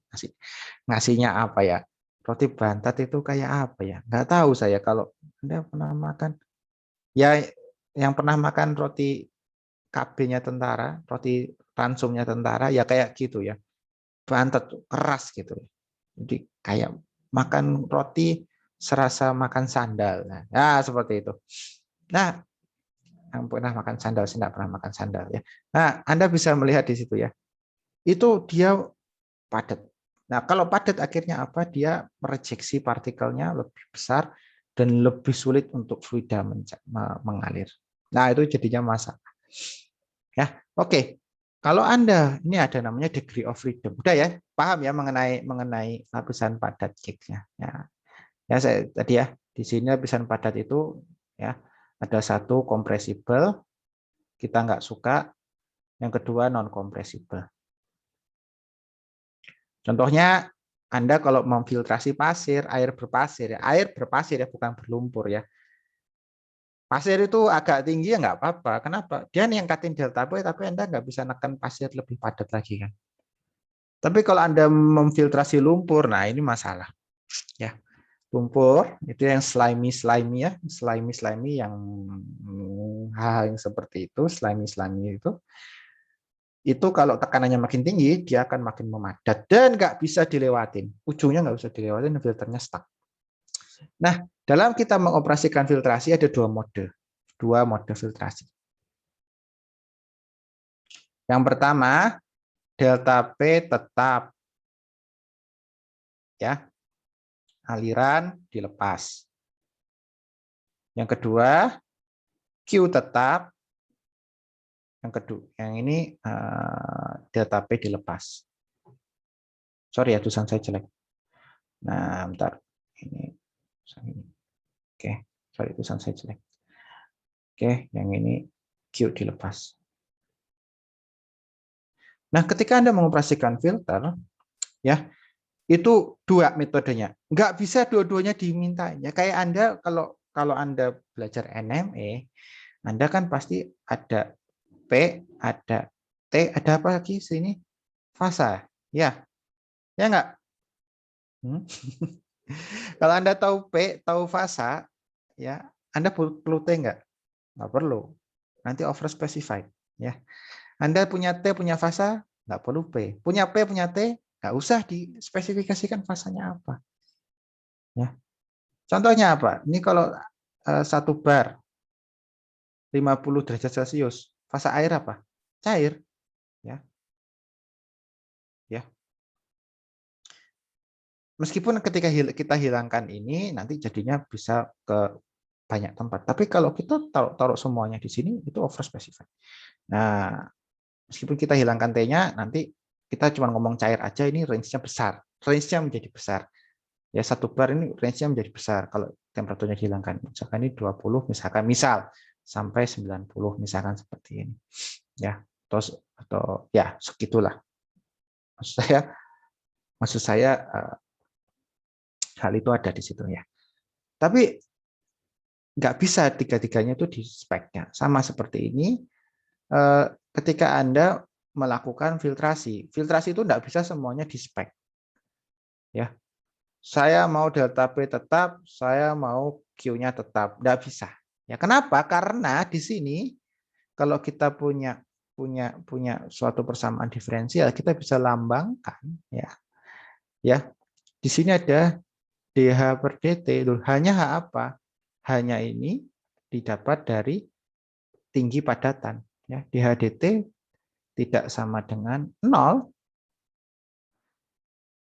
ngasihnya apa ya. Roti bantat itu kayak apa ya? Nggak tahu saya. Kalau Anda pernah makan, ya yang pernah makan roti KB-nya tentara, roti ransumnya tentara, ya kayak gitu ya. Bantat keras gitu. Jadi kayak makan roti serasa makan sandal. Nah, seperti itu. Nah, yang pernah makan sandal, saya nggak pernah makan sandal ya. Nah, Anda bisa melihat di situ ya. Itu dia padat. Nah, kalau padat akhirnya apa? Dia merejeksi partikelnya lebih besar dan lebih sulit untuk fluida mengalir. Nah, itu jadinya masalah. Ya, oke. Kalau Anda ini ada namanya degree of freedom. Udah ya, paham ya mengenai lapisan padat cake-nya. Ya. Ya, saya tadi ya, di sini lapisan padat itu ya ada satu kompresibel, kita nggak suka. Yang kedua non kompresibel. Contohnya Anda kalau memfiltrasi pasir, air berpasir ya, bukan berlumpur ya. Pasir itu agak tinggi ya nggak apa-apa. Kenapa? Dia nih yang ngangkatin delta P, tapi Anda nggak bisa nekan pasir lebih padat lagi kan. Tapi kalau Anda memfiltrasi lumpur, nah ini masalah. Ya, lumpur itu yang slimy ya, slimy yang hal yang seperti itu, slimy itu kalau tekanannya makin tinggi, dia akan makin memadat dan nggak bisa dilewatin. Ujungnya nggak bisa dilewatin, filternya stuck. Nah, dalam kita mengoperasikan filtrasi ada dua mode filtrasi. Yang pertama, delta P tetap, ya, aliran dilepas. Yang kedua, Q tetap. Yang ini delta P dilepas. Sorry ya, tulisan saya jelek. Nah, bentar. Ini. Oke, sorry, tulisan saya jelek. Oke, yang ini Q dilepas. Nah, ketika Anda mengoperasikan filter, ya, itu dua metodenya. Nggak bisa dua-duanya diminta. Ya, kayak Anda kalau Anda belajar NME, Anda kan pasti ada P, ada T, ada apa lagi sini? Fasa. Ya, ya nggak? Kalau Anda tahu P, tahu fasa, ya, Anda perlu T nggak? Nggak perlu. Nanti over specified. Ya. Anda punya T, punya fasa, nggak perlu P. Punya P, punya T, nggak usah dispesifikasikan fasanya apa. Ya. Contohnya apa? Ini kalau 1 bar 50 derajat Celcius, Fase air apa? Cair, ya. Ya. Meskipun ketika kita hilangkan ini nanti jadinya bisa ke banyak tempat. Tapi kalau kita taruh semuanya di sini itu over specified. Nah, meskipun kita hilangkan T-nya, nanti kita cuma ngomong cair aja, ini range-nya besar. Range-nya menjadi besar. Ya, 1 bar ini range-nya menjadi besar kalau temperaturnya dihilangkan. Misalkan ini 20, misal sampai 90 misalkan seperti ini. Ya, atau ya segitulah. Maksud saya hal itu ada di situ ya. Tapi nggak bisa tiga-tiganya itu di speknya. Sama seperti ini, ketika Anda melakukan filtrasi. Filtrasi itu nggak bisa semuanya di spek. Ya, saya mau delta P tetap, saya mau Q-nya tetap, nggak bisa. Ya, kenapa? Karena di sini kalau kita punya suatu persamaan diferensial, kita bisa lambangkan ya. Ya, di sini ada DH per DT, hanya H apa? Hanya ini didapat dari tinggi padatan. Ya, DH DT tidak sama dengan 0.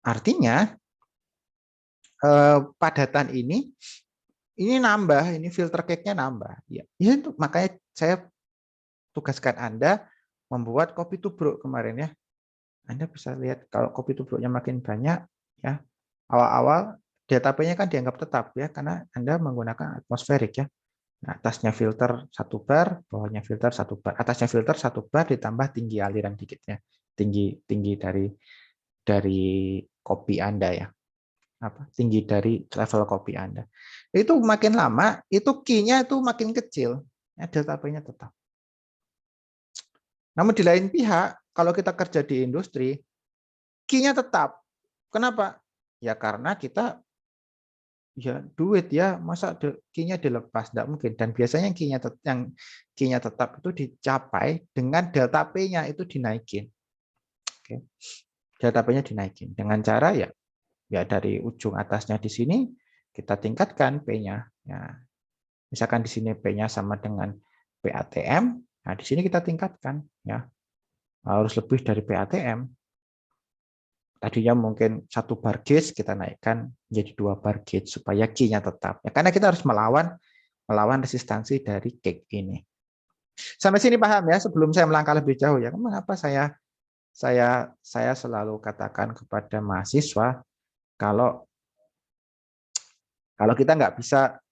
Artinya padatan ini nambah, ini filter cake-nya nambah. Ya, itu makanya saya tugaskan Anda membuat kopi tubruk kemarin ya. Anda bisa lihat kalau kopi tubruknya makin banyak ya. Awal-awal delta P-nya kan dianggap tetap ya karena Anda menggunakan atmosferik ya. Nah, atasnya filter 1 bar, bawahnya filter 1 bar. Atasnya filter 1 bar ditambah tinggi aliran dikitnya. Tinggi dari kopi Anda ya. Tinggi dari level kopi Anda. Itu makin lama, itu Q-nya itu makin kecil. Ya, delta P-nya tetap. Namun di lain pihak, kalau kita kerja di industri, Q-nya tetap. Kenapa? Ya karena kita ya duit ya, masa Q-nya dilepas, tidak mungkin. Dan biasanya yang Q-nya tetap itu dicapai dengan delta P-nya itu dinaikin. Oke. Delta P-nya dinaikin dengan cara ya dari ujung atasnya di sini kita tingkatkan P-nya. Ya, misalkan di sini P-nya sama dengan PATM, nah di sini kita tingkatkan ya. Harus lebih dari PATM. Tadinya mungkin 1 bar gauge kita naikkan menjadi 2 bar gauge supaya Q-nya tetap. Ya, karena kita harus melawan resistansi dari cake ini. Sampai sini paham ya? Sebelum saya melangkah lebih jauh ya, mengapa saya selalu katakan kepada mahasiswa kalau kita nggak bisa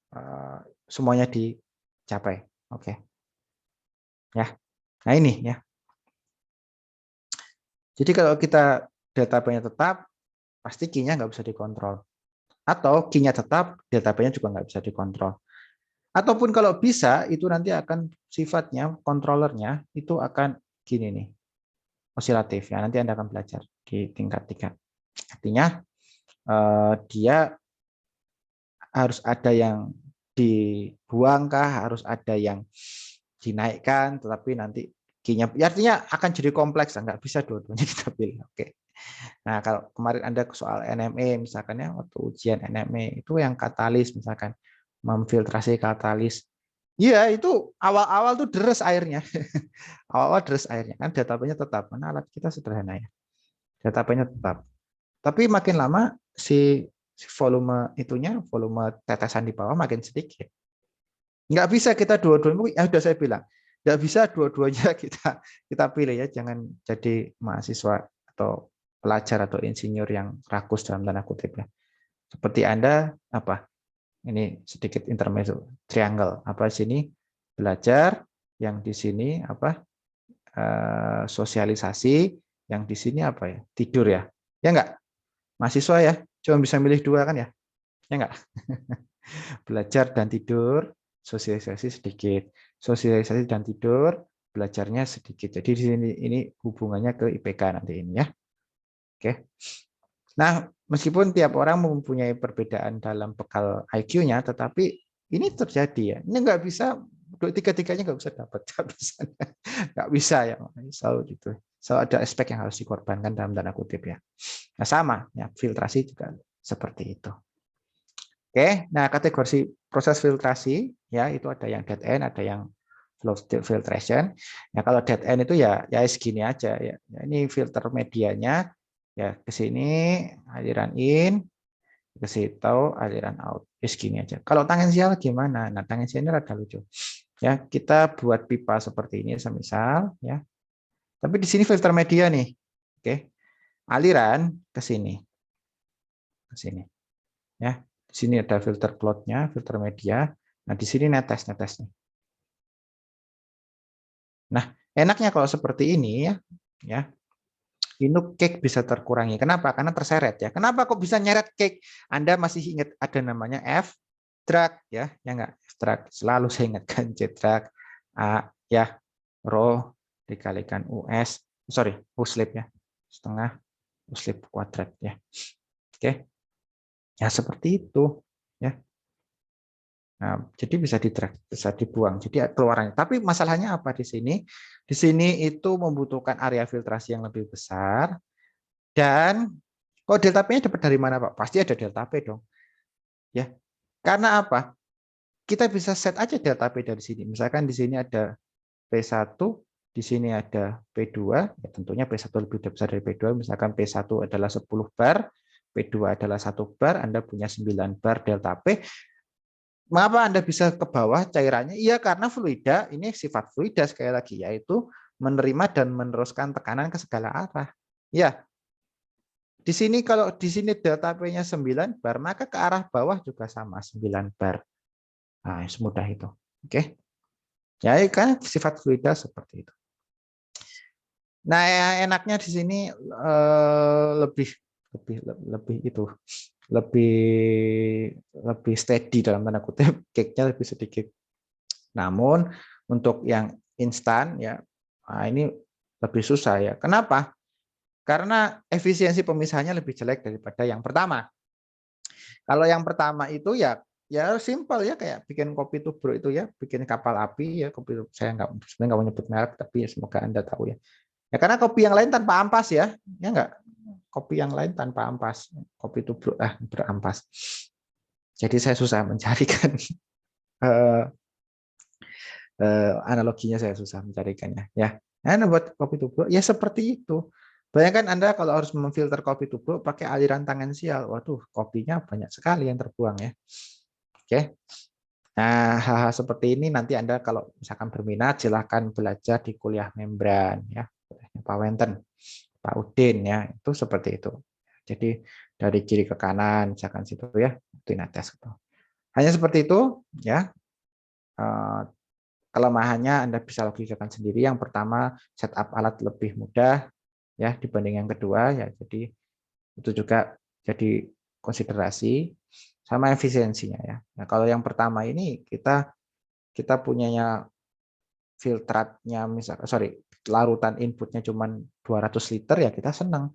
semuanya dicapai. Oke. Ya. Nah ini ya. Jadi kalau kita delta P-nya tetap, pasti Q-nya nggak bisa dikontrol. Atau Q-nya tetap, delta P-nya juga nggak bisa dikontrol. Ataupun kalau bisa, itu nanti akan sifatnya, kontrolernya, itu akan gini nih, osilatif. Ya, nanti Anda akan belajar di tingkat 3. Artinya, dia harus ada yang dibuangkah, harus ada yang dinaikkan, tetapi nanti Q-nya, ya artinya akan jadi kompleks, nggak bisa dua-duanya kita pilih. Oke. Nah, kalau kemarin Anda soal NME, misalkan ya, waktu ujian NME, itu yang katalis, misalkan, memfiltrasi katalis. Iya, itu awal-awal tuh deres airnya. Awal-awal deres airnya. Kan datanya tetap, karena alat kita sederhana ya. Datanya tetap. Tapi makin lama, si volume volume tetesan di bawah makin sedikit. Nggak bisa kita dua-duanya, ya sudah saya bilang, nggak bisa dua-duanya kita pilih ya, jangan jadi mahasiswa atau pelajar atau insinyur yang rakus dalam tanda kutip ya. Seperti Anda ini sedikit intermezzo, triangle sini belajar, yang di sini sosialisasi, yang di sini tidur ya enggak, mahasiswa ya cuma bisa milih 2 kan ya enggak. Belajar dan tidur, sosialisasi sedikit, sosialisasi dan tidur, belajarnya sedikit. Jadi di sini ini hubungannya ke IPK nanti ini ya. Oke. Nah, meskipun tiap orang mempunyai perbedaan dalam bekal IQ-nya, tetapi ini terjadi ya. Ini nggak bisa, tiga-tiganya nggak bisa dapat, nggak bisa ya. Selalu gitu. Selalu ada aspek yang harus dikorbankan dalam tanda kutip ya. Nah sama, ya filtrasi juga seperti itu. Oke, nah kategori proses filtrasi ya itu ada yang dead end, ada yang flow filtration. Ya kalau dead end itu ya segini aja ya. Ini filter medianya ya ke sini aliran in, ke situ aliran out. Ya segini aja. Kalau tangensial gimana? Nah, tangensial ini rada lucu. Ya, kita buat pipa seperti ini semisal ya. Tapi di sini filter media nih. Oke. Aliran ke sini. Ke sini. Ya. Di sini ada filter plotnya, filter media. Nah, di sini netes nih. Nah, enaknya kalau seperti ini ya, ini cake bisa terkurangi. Kenapa? Karena terseret ya. Kenapa kok bisa nyeret cake? Anda masih ingat ada namanya F drag ya, ya enggak? F drag selalu saya ingatkan J drag A ya, rho dikalikan US, sorry, U slip ya, setengah U slip kuadrat ya. Oke. Ya seperti itu ya. Nah, jadi bisa bisa dibuang. Jadi keluarannya. Tapi masalahnya apa di sini? Di sini itu membutuhkan area filtrasi yang lebih besar. Dan kok delta P-nya dapat dari mana, Pak? Pasti ada delta P dong. Ya. Karena apa? Kita bisa set aja delta P dari sini. Misalkan di sini ada P1, di sini ada P2, ya tentunya P1 lebih besar dari P2. Misalkan P1 adalah 10 bar, P2 adalah 1 bar, Anda punya 9 bar delta P. Mengapa Anda bisa ke bawah cairannya? Iya, karena fluida, ini sifat fluida sekali lagi, yaitu menerima dan meneruskan tekanan ke segala arah. Ya, di sini kalau di sini delta P-nya 9 bar, maka ke arah bawah juga sama 9 bar. Nah, semudah itu. Oke. Ya, kan sifat fluida seperti itu. Nah, enaknya di sini lebih itu lebih steady dalam tanda kutip, cake-nya lebih sedikit. Namun untuk yang instan ya, nah ini lebih susah ya. Kenapa? Karena efisiensi pemisahannya lebih jelek daripada yang pertama. Kalau yang pertama itu ya simpel ya, kayak bikin kopi tubruk itu ya, bikin kapal api ya, kopi saya sebenarnya nggak mau nyebut merek, tapi ya semoga Anda tahu ya. Ya karena kopi yang lain tanpa ampas ya nggak, kopi yang lain tanpa ampas, kopi tubruk berampas. Jadi saya susah mencarikan analoginya, saya susah mencarikannya ya. Nah, buat kopi tubruk ya seperti itu. Bayangkan Anda kalau harus memfilter kopi tubruk pakai aliran tangensial, waduh, kopinya banyak sekali yang terbuang ya. Oke. Nah, hal-hal seperti ini nanti Anda kalau misalkan berminat silahkan belajar di kuliah membran ya. Pak Wenten, Pak Udin ya, itu seperti itu. Jadi dari kiri ke kanan misalkan situ ya, tes gitu. Hanya seperti itu ya. Kelemahannya Anda bisa logikakan sendiri. Yang pertama, setup alat lebih mudah ya dibanding yang kedua ya. Jadi itu juga jadi konsiderasi, sama efisiensinya ya. Nah, kalau yang pertama ini kita punyanya filtratnya larutan inputnya cuma 200 liter ya kita senang.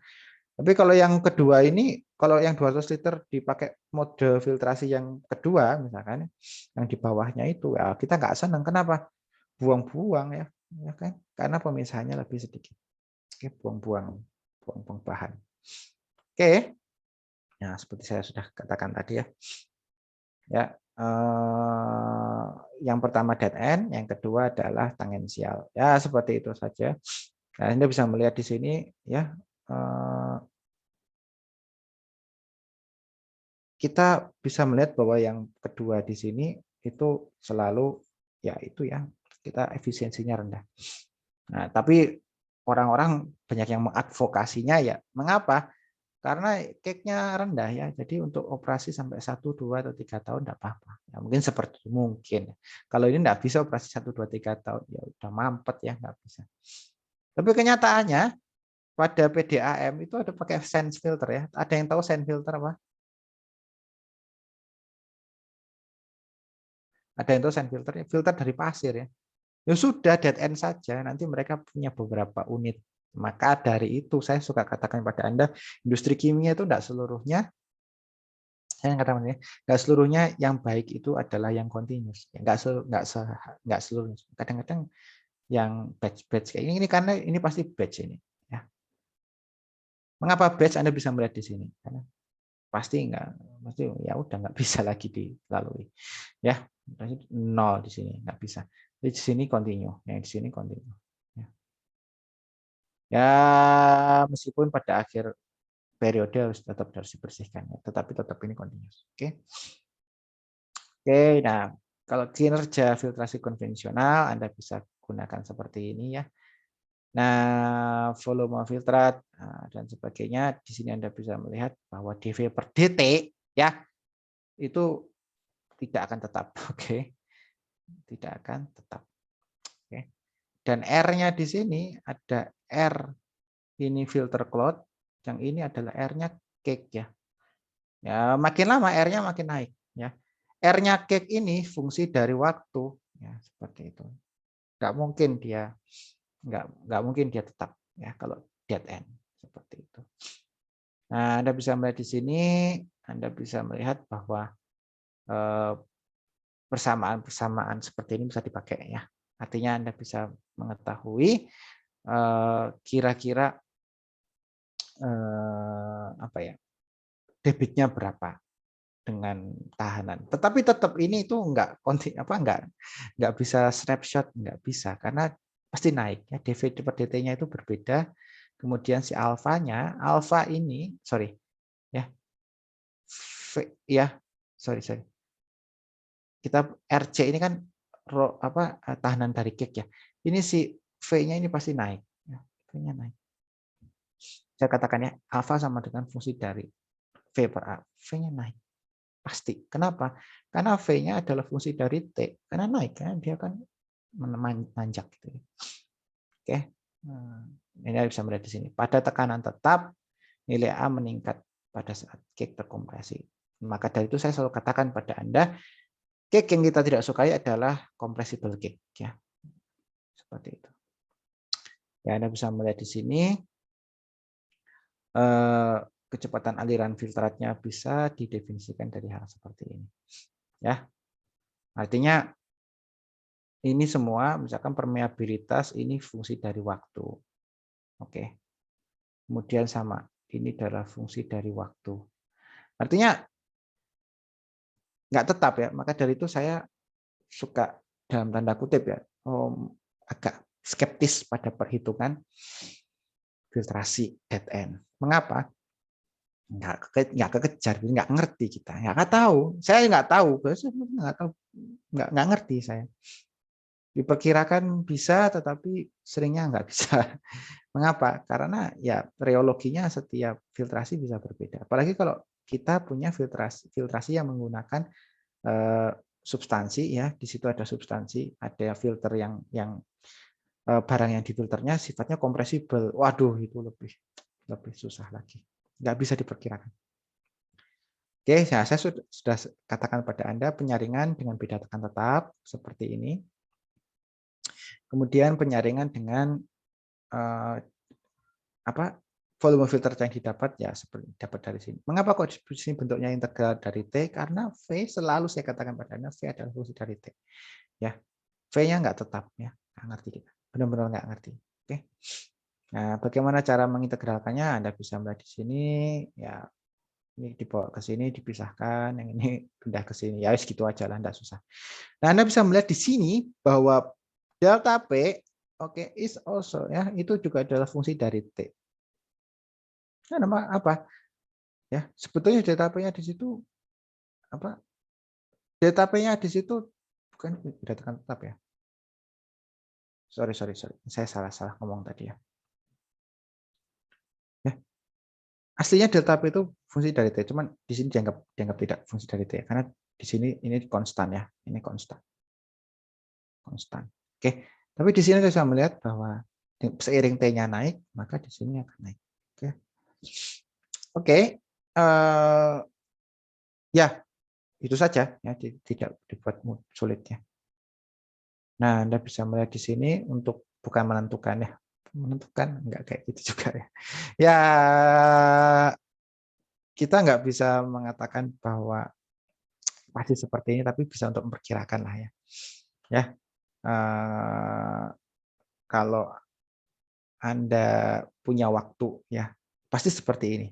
Tapi kalau yang kedua ini, kalau yang 200 liter dipakai mode filtrasi yang kedua misalkan, yang di bawahnya itu ya kita nggak senang. Kenapa? Buang-buang ya kan? Karena pemisahannya lebih sedikit. Oke, buang-buang bahan. Oke. Nah, seperti saya sudah katakan tadi ya. Ya, yang pertama dead end, yang kedua adalah tangensial. Ya, seperti itu saja. Nah, Anda bisa melihat di sini ya, kita bisa melihat bahwa yang kedua di sini itu selalu ya itu ya, kita efisiensinya rendah. Nah, tapi orang-orang banyak yang mengadvokasinya ya. Mengapa? Karena cake-nya rendah ya. Jadi untuk operasi sampai 1, 2, atau 3 tahun enggak apa-apa. Ya, mungkin seperti itu mungkin. Kalau ini enggak bisa operasi 1, 2, 3 tahun ya udah mampet ya, enggak bisa. Tapi kenyataannya pada PDAM itu ada pakai sand filter ya. Ada yang tahu sand filter apa? Ada yang tahu sand filter? Filter dari pasir ya. Ya sudah, dead end saja. Nanti mereka punya beberapa unit. Maka dari itu saya suka katakan pada Anda, industri kimia itu enggak seluruhnya, saya katakan ya, enggak seluruhnya yang baik itu adalah yang continuous. Enggak seluruhnya. Kadang-kadang yang batch kayak ini karena ini pasti batch ini. Ya. Mengapa batch? Anda bisa melihat di sini. pasti ya udah nggak bisa lagi dilalui. Ya, nol di sini nggak bisa. Di sini continue, yang di sini continue. Ya, meskipun pada akhir periode harus dibersihkan, ya, tetapi tetap ini continuous. Oke. Oke, nah kalau kinerja filtrasi konvensional Anda bisa gunakan seperti ini ya. Nah, volume filtrat dan sebagainya, di sini Anda bisa melihat bahwa dV per dt ya itu tidak akan tetap, oke. Tidak akan tetap. Oke. Dan R-nya di sini ada R ini filter cloud, yang ini adalah R-nya cake ya. Ya, makin lama R-nya makin naik ya. R-nya cake ini fungsi dari waktu ya, seperti itu. Nggak mungkin dia tetap ya kalau dead end seperti itu. Nah, Anda bisa melihat di sini, Anda bisa melihat bahwa persamaan-persamaan seperti ini bisa dipakai ya. Artinya Anda bisa mengetahui kira-kira apa ya, debitnya berapa dengan tahanan. Tetapi tetap ini itu nggak bisa snapshot, nggak bisa karena pasti naik ya. dV per dt-nya itu berbeda. Kemudian si alfanya, alfa ini sorry ya. Ya, sorry. Kita RC ini kan tahanan dari cake ya. Ini si V-nya ini pasti naik ya. V-nya naik. Saya katakan ya, alfa sama dengan fungsi dari V per A. V-nya naik. Pasti. Kenapa? Karena V-nya adalah fungsi dari T. Karena naik, kan dia kan menanjak. Gitu. Oke. Ini bisa melihat di sini. Pada tekanan tetap, nilai A meningkat pada saat cake terkompresi. Maka dari itu saya selalu katakan pada Anda, cake yang kita tidak sukai adalah compressible cake. Ya. Seperti itu. Ya, Anda bisa melihat di sini. Kecepatan aliran filtratnya bisa didefinisikan dari hal seperti ini. Ya, artinya ini semua misalkan permeabilitas ini fungsi dari waktu. Oke. Kemudian sama, ini adalah fungsi dari waktu. Artinya nggak tetap ya. Maka dari itu saya suka dalam tanda kutip ya, agak skeptis pada perhitungan filtrasi dead end. Mengapa? Nggak kekejar, nggak ngerti kita, nggak tahu. Saya nggak tahu, nggak ngerti saya. Diperkirakan bisa, tetapi seringnya nggak bisa. Mengapa? Karena ya reologinya setiap filtrasi bisa berbeda. Apalagi kalau kita punya filtrasi yang menggunakan substansi ya, di situ ada substansi, ada filter yang barang yang difilternya sifatnya kompresibel. Waduh, itu lebih susah lagi. Nggak bisa diperkirakan. Oke, saya sudah katakan pada Anda penyaringan dengan beda tekan tetap seperti ini. Kemudian penyaringan dengan volume filter yang didapat ya seperti dapat dari sini. Mengapa kok di sini bentuknya integral dari T? Karena V selalu saya katakan pada Anda V adalah fungsi dari T. Ya, V-nya nggak tetap ya, nggak ngerti kita. Benar-benar nggak ngerti. Oke. Nah, bagaimana cara mengintegralkannya? Anda bisa melihat di sini ya. Ini dibawa ke sini, dipisahkan, yang ini pindah ke sini. Ya, segitu aja lah, enggak susah. Nah, Anda bisa melihat di sini bahwa delta P, oke, is also ya, itu juga adalah fungsi dari T. Nah, nama apa? Ya, sebetulnya delta P-nya di situ apa? Delta P-nya di situ bukan beda tekan tetap ya. Sorry. Saya salah ngomong tadi ya. Ya. Aslinya delta P itu fungsi dari T, cuman di sini dianggap tidak fungsi dari T karena di sini ini konstan ya, ini konstan. Oke, tapi di sini saya bisa melihat bahwa seiring T-nya naik, maka di sini akan naik. Oke. Ya, itu saja ya, tidak dibuat sulit ya. Nah, Anda bisa melihat di sini untuk bukan menentukan ya, menentukan enggak kayak gitu juga ya. Ya, kita nggak bisa mengatakan bahwa pasti seperti ini, tapi bisa untuk memperkirakan lah ya. Ya, kalau Anda punya waktu ya, pasti seperti ini.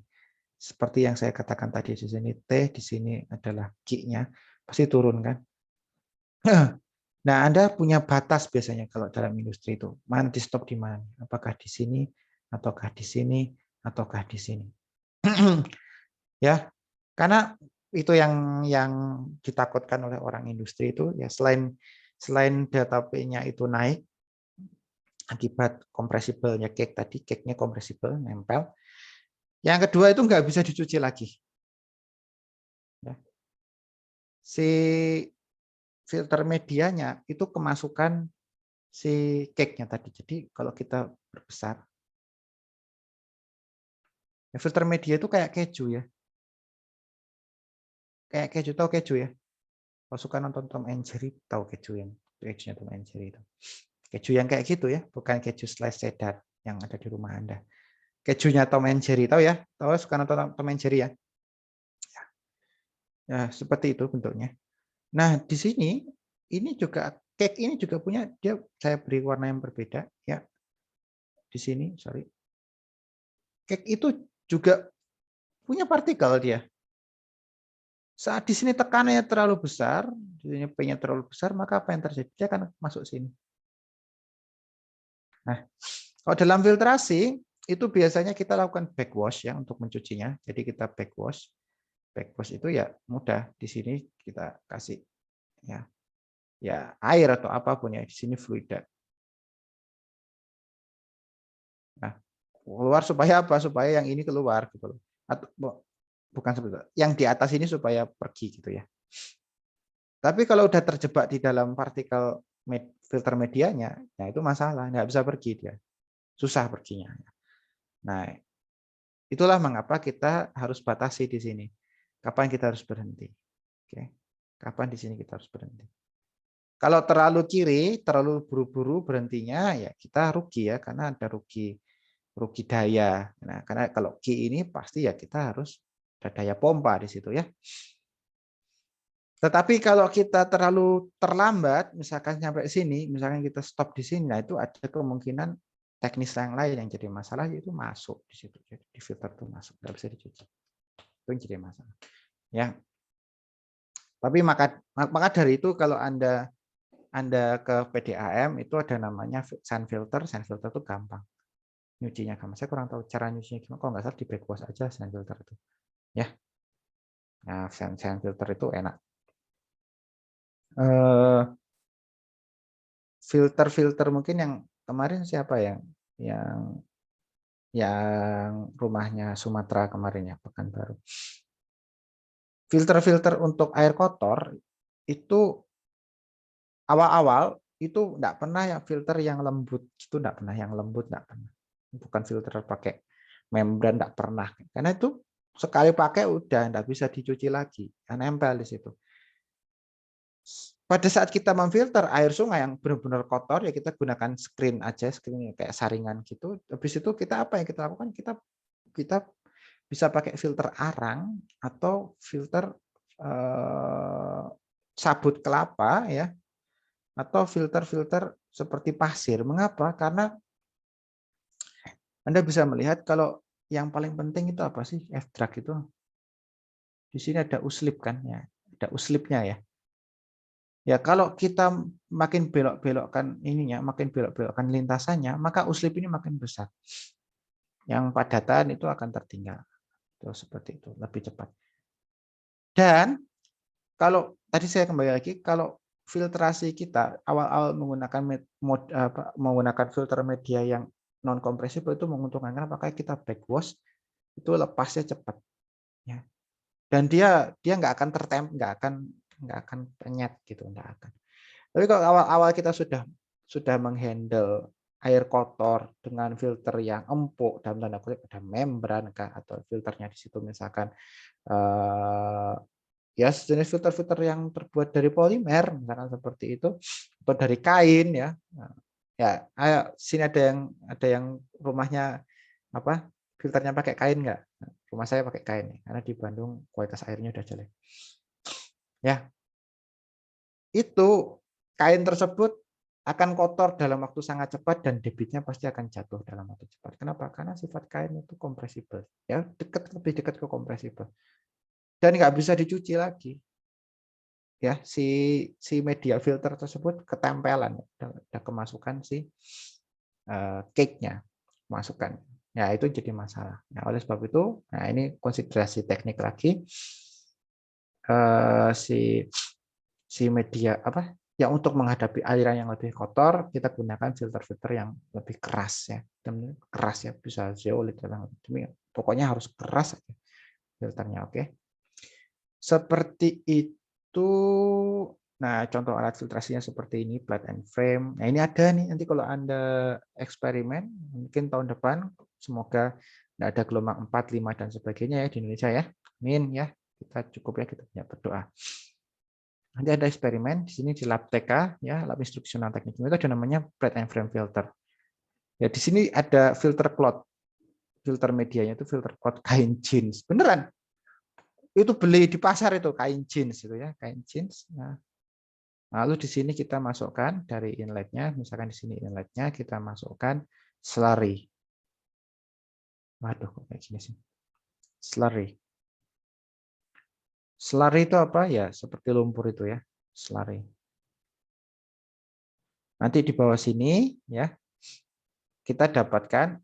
Seperti yang saya katakan tadi, di sini T, di sini adalah Q-nya, pasti turun kan. Nah, Anda punya batas biasanya kalau dalam industri itu. Mana di stop di mana? Apakah di sini, ataukah di sini, ataukah di sini. Ya, karena itu yang ditakutkan oleh orang industri itu ya, selain data P-nya itu naik akibat kompresibelnya cake tadi, cake-nya kompresibel nempel. Yang kedua itu nggak bisa dicuci lagi. Ya. Si filter medianya itu kemasukan si cake-nya tadi. Jadi kalau kita berbesar, ya filter media itu kayak keju ya. Kayak keju, tahu keju ya? Kalau suka nonton Tom and Jerry, tahu kejunya Tom and Jerry itu. Keju yang kayak gitu ya, bukan keju slice cheddar yang ada di rumah Anda. Kejunya Tom and Jerry, tahu ya? Tahu suka nonton Tom and Jerry ya? Ya, seperti itu bentuknya. Nah, di sini ini juga cake ini juga punya, dia saya beri warna yang berbeda ya. Di sini, sorry. Cake itu juga punya partikel dia. Saat di sini tekanannya terlalu besar, di sini P-nya terlalu besar, maka apa yang terjadi? Dia akan masuk sini. Nah, kalau dalam filtrasi itu biasanya kita lakukan backwash ya untuk mencucinya. Jadi kita backwash. Backwash itu ya mudah. Di sini kita kasih ya air atau apapun ya. Di sini fluida. Nah, keluar supaya apa? Supaya yang ini keluar gitu loh. Atau bukan seperti itu. Yang di atas ini supaya pergi gitu ya. Tapi kalau udah terjebak di dalam partikel filter medianya, nah itu masalah, nggak bisa pergi dia, susah perginya. Nah, itulah mengapa kita harus batasi di sini. Kapan kita harus berhenti? Oke, kapan di sini kita harus berhenti? Kalau terlalu kiri, terlalu buru-buru berhentinya, ya kita rugi ya, karena ada rugi daya. Nah, karena kalau Q ini pasti ya kita harus ada daya pompa di situ ya. Tetapi kalau kita terlalu terlambat, misalkan sampai sini, misalkan kita stop di sini, nah itu ada kemungkinan teknis yang lain yang jadi masalah, yaitu masuk di situ. Jadi di filter itu masuk, nggak bisa dicuci. Itu yang jadi masalah. Ya. Tapi maka dari itu kalau Anda ke PDAM itu ada namanya sand filter itu gampang. Nyucinya gampang. Saya kurang tahu cara nyucinya gimana. Kalau nggak salah di backwash aja sand filter itu. Ya. Nah, sand filter itu enak. Filter mungkin yang kemarin siapa yang rumahnya Sumatera kemarin ya, Pekanbaru. Filter untuk air kotor itu awal-awal itu enggak pernah yang filter yang lembut, itu enggak pernah yang lembut, enggak pernah. Bukan filter pakai membran, enggak pernah. Karena itu sekali pakai udah enggak bisa dicuci lagi, nempel di situ. Pada saat kita memfilter air sungai yang benar-benar kotor, ya kita gunakan screen aja, screen kayak saringan gitu. Habis itu kita apa yang kita lakukan? Kita bisa pakai filter arang atau filter sabut kelapa ya, atau filter seperti pasir. Mengapa? Karena Anda bisa melihat kalau yang paling penting itu apa sih? F-drag itu. Di sini ada uslip kan ya, ada uslipnya ya. Ya, kalau kita makin belok-belokkan ininya, makin belok-belokkan lintasannya, maka uslip ini makin besar. Yang padatan itu akan tertinggal. Itu seperti itu, lebih cepat. Dan kalau tadi saya kembali lagi, kalau filtrasi kita awal-awal menggunakan filter media yang non kompresibel itu menguntungkan, karena pakai kita backwash itu lepasnya cepat. Ya. Dan dia nggak akan nggak akan penyet gitu, nggak akan. Tapi kalau awal-awal kita sudah menghandle air kotor dengan filter yang empuk, dalam tanda kutip ada membran atau filternya di situ misalkan ya sejenis filter-filter yang terbuat dari polimer misalkan seperti itu, atau dari kain ya. Ya, ayo sini ada yang rumahnya apa filternya pakai kain nggak? Rumah saya pakai kain karena di Bandung kualitas airnya udah jelek. Ya, itu kain tersebut akan kotor dalam waktu sangat cepat dan debitnya pasti akan jatuh dalam waktu cepat. Kenapa? Karena sifat kain itu kompresibel, ya lebih dekat ke kompresibel dan nggak bisa dicuci lagi. Ya, si media filter tersebut ketempelan, udah kemasukan si cake-nya, masukkan. Ya, itu jadi masalah. Nah, oleh sebab itu, nah ini konsiderasi teknik lagi. Si media apa? Yang untuk menghadapi aliran yang lebih kotor, kita gunakan filter-filter yang lebih keras ya. Keras ya, bisa zeolit dan pokoknya harus keras aja filternya, oke. Seperti itu. Nah, contoh alat filtrasinya seperti ini, plate and frame. Nah, ini ada nih, nanti kalau Anda eksperimen, mungkin tahun depan, semoga tidak ada gelombang 4, 5, dan sebagainya ya di Indonesia ya. Amin ya, kita cukup ya, kita banyak berdoa. Nanti ada eksperimen, di sini di lab TK, ya, lab instruksional teknik itu ada namanya plate and frame filter. Ya, di sini ada filter cloth. Filter medianya itu filter cloth kain jeans. Beneran. Itu beli di pasar itu kain jeans itu ya, kain jeans. Nah, lalu di sini kita masukkan dari inletnya, misalkan di sini inletnya kita masukkan slurry. Waduh, kok kayak gini sih. Slurry. Slurry itu apa ya? Seperti lumpur itu ya, slurry. Nanti di bawah sini ya, kita dapatkan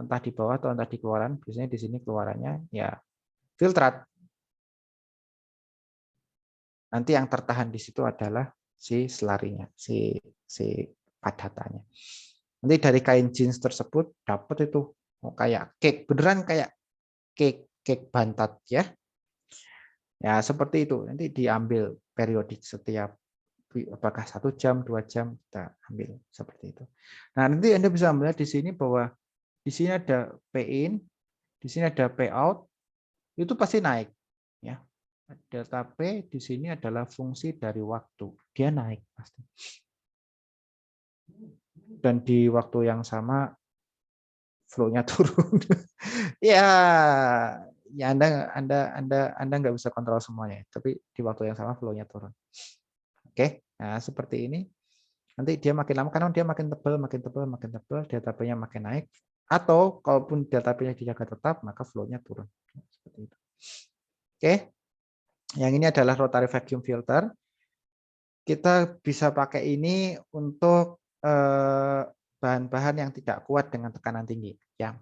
entah di bawah atau entah di keluaran. Biasanya di sini keluarannya ya filtrat. Nanti yang tertahan di situ adalah si slurry-nya, si padatannya. Nanti dari kain jeans tersebut dapat itu kayak cake, beneran kayak cake bantat ya. Ya seperti itu. Nanti diambil periodik setiap apakah 1 jam, 2 jam kita ambil seperti itu. Nah nanti Anda bisa melihat di sini bahwa di sini ada P-in, di sini ada P-out, itu pasti naik ya. Delta P di sini adalah fungsi dari waktu. Dia naik pasti. Dan di waktu yang sama flow-nya turun. Ya, ya Anda nggak bisa kontrol semuanya, tapi di waktu yang sama flow-nya turun. Oke, nah seperti ini. Nanti dia makin lama karena dia makin tebal, delta P-nya makin naik. Atau kalaupun delta P-nya dijaga tetap, maka flow-nya turun. Seperti itu. Oke. Yang ini adalah rotary vacuum filter. Kita bisa pakai ini untuk bahan-bahan yang tidak kuat dengan tekanan tinggi. Yang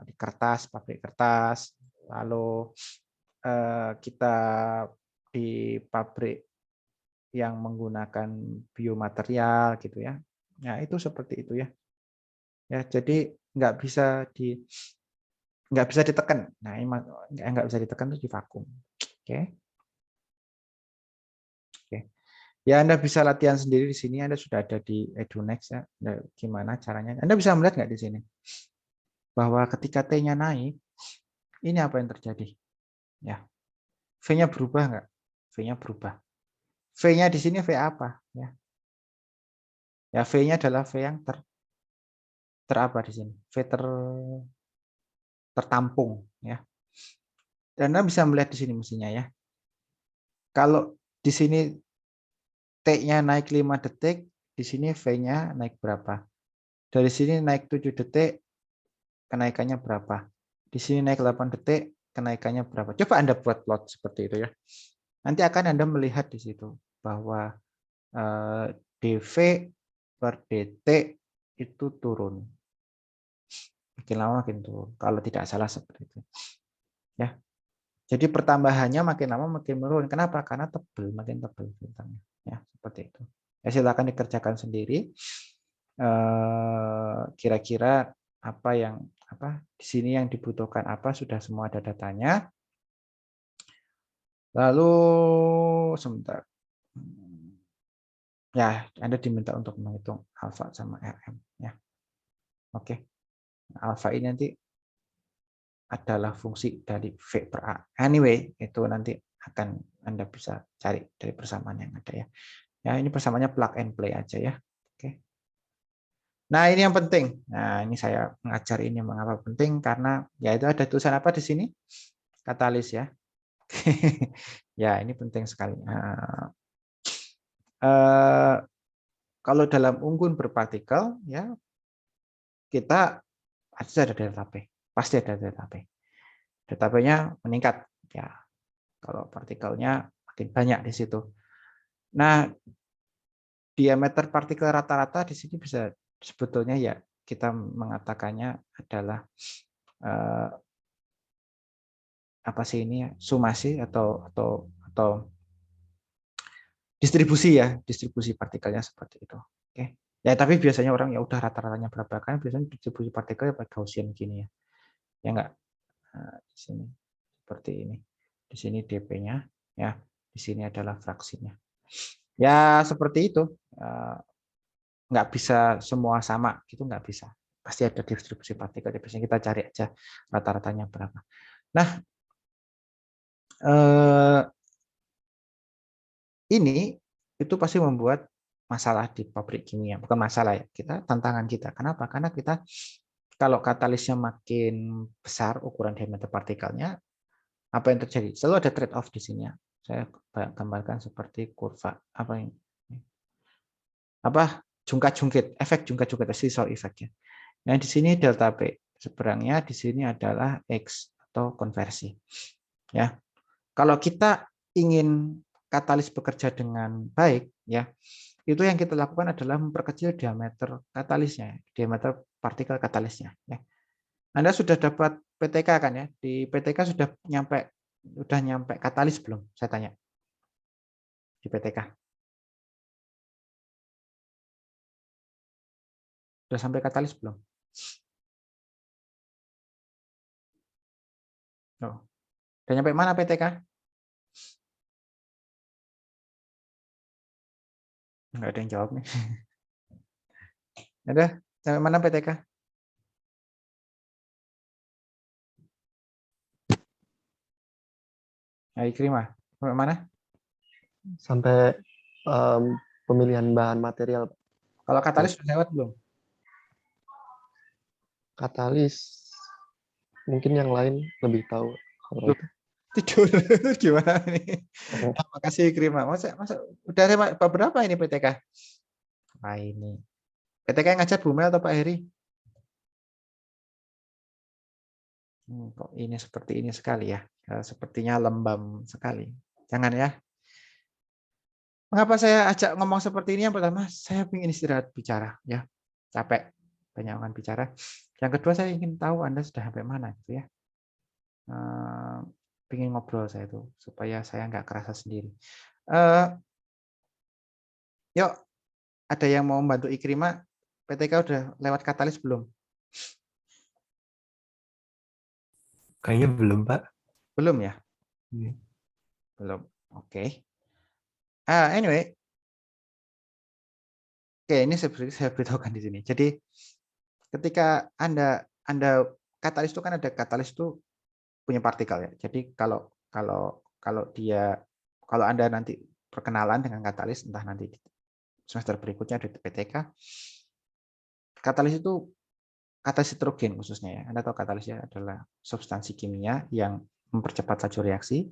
di kertas, pabrik kertas, lalu kita di pabrik yang menggunakan biomaterial gitu ya. Nah itu seperti itu ya. Ya jadi nggak bisa ditekan. Nah ini nggak bisa ditekan itu di vakum. Oke. Oke. Ya Anda bisa latihan sendiri di sini. Anda sudah ada di EduNext ya. Gimana caranya? Anda bisa melihat nggak di sini bahwa ketika T-nya naik, ini apa yang terjadi? Ya, V-nya berubah nggak? V-nya berubah. V-nya di sini V apa? Ya, ya V-nya adalah V yang terapa di sini? V tertampung ya. Dan Anda bisa melihat di sini mestinya ya. Kalau di sini T-nya naik 5 detik, di sini V-nya naik berapa? Dari sini naik 7 detik, kenaikannya berapa? Di sini naik 8 detik, kenaikannya berapa? Coba Anda buat plot seperti itu ya. Nanti akan Anda melihat di situ bahwa dV per dt itu turun. Makin lama makin turun. Kalau tidak salah seperti itu. Ya. Jadi pertambahannya makin lama makin menurun. Kenapa? Karena tebal, makin tebal filternya. Ya, seperti itu. Ya, silakan dikerjakan sendiri. Kira-kira apa di sini yang dibutuhkan apa sudah semua ada datanya. Lalu sebentar. Ya, Anda diminta untuk menghitung alfa sama RM ya. Oke. Alfa ini nanti adalah fungsi dari V per A. Anyway, itu nanti akan Anda bisa cari dari persamaan yang ada ya. Ya, ini persamaannya plug and play aja ya. Oke. Nah, ini yang penting. Nah, ini saya mengajar ini mengapa penting karena ya itu ada tulisan apa di sini? Katalis ya. Ya, ini penting sekali. kalau dalam unggun berpartikel, ya kita pasti ada delta P, pasti ada delta P. Delta P-nya meningkat, ya. Kalau partikelnya makin banyak di situ. Nah, diameter partikel rata-rata di sini bisa sebetulnya ya kita mengatakannya adalah apa sih ini ya, sumasi atau distribusi partikelnya seperti itu. Oke. Ya, tapi biasanya orang ya udah rata-ratanya berapa kan biasanya distribusi partikel pakai Gaussian gini ya. Ya enggak. Nah, di sini seperti ini. Di sini dp-nya ya, di sini adalah fraksinya. Ya, seperti itu. Nggak bisa semua sama gitu, nggak bisa. Pasti ada distribusi partikel. Biasanya kita cari aja rata-ratanya berapa. Nah, ini itu pasti membuat masalah di pabrik kimia. Bukan masalah ya, kita tantangan kita. Kenapa? Karena kita kalau katalisnya makin besar ukuran diameter partikelnya, apa yang terjadi? Selalu ada trade off di sini. Saya gambarkan seperti kurva apa ini? Apa jungkat-jungkit, efek jungkat-jungkit, seesaw effect ya. Nah, di sini delta P seberangnya di sini adalah X atau konversi. Ya. Kalau kita ingin katalis bekerja dengan baik, ya, itu yang kita lakukan adalah memperkecil diameter katalisnya, diameter partikel katalisnya. Ya. Anda sudah dapat PTK kan ya? Di PTK sudah nyampe katalis belum? Saya tanya di PTK. Sudah sampai katalis belum? Oh. Sudah nyampe mana PTK? Enggak ada yang jawab nih. Ada? Sampai mana PTK? Ayo Ikrimah. Sampai mana? Sampai pemilihan bahan material. Kalau katalis sudah lewat belum? Katalis mungkin yang lain lebih tahu. Tidur gimana nih? Terima kasih Ikrimah. Masa udah berapa ini PTK? Wah ini. PTK yang ngajar Bu Mel atau Pak Heri? Kok ini seperti ini sekali ya. Sepertinya lembam sekali. Jangan ya. Mengapa saya ajak ngomong seperti ini? Yang pertama, saya ingin istirahat bicara, ya. Capek banyak orang bicara. Yang kedua, saya ingin tahu Anda sudah sampai mana, gitu ya. Pengen ngobrol saya itu supaya saya nggak kerasa sendiri. Yuk, ada yang mau membantu Ikrimah? PTK udah lewat katalis belum? Kayaknya belum, Pak. Belum ya? Belum. Oke. Anyway, oke, ini saya beritahukan di sini. Jadi ketika Anda katalis itu kan ada katalis itu punya partikel ya. Jadi kalau Anda nanti perkenalan dengan katalis, entah nanti di semester berikutnya di PTK, katalis itu katalis heterogen khususnya ya. Anda tahu katalisnya adalah substansi kimia yang mempercepat laju reaksi,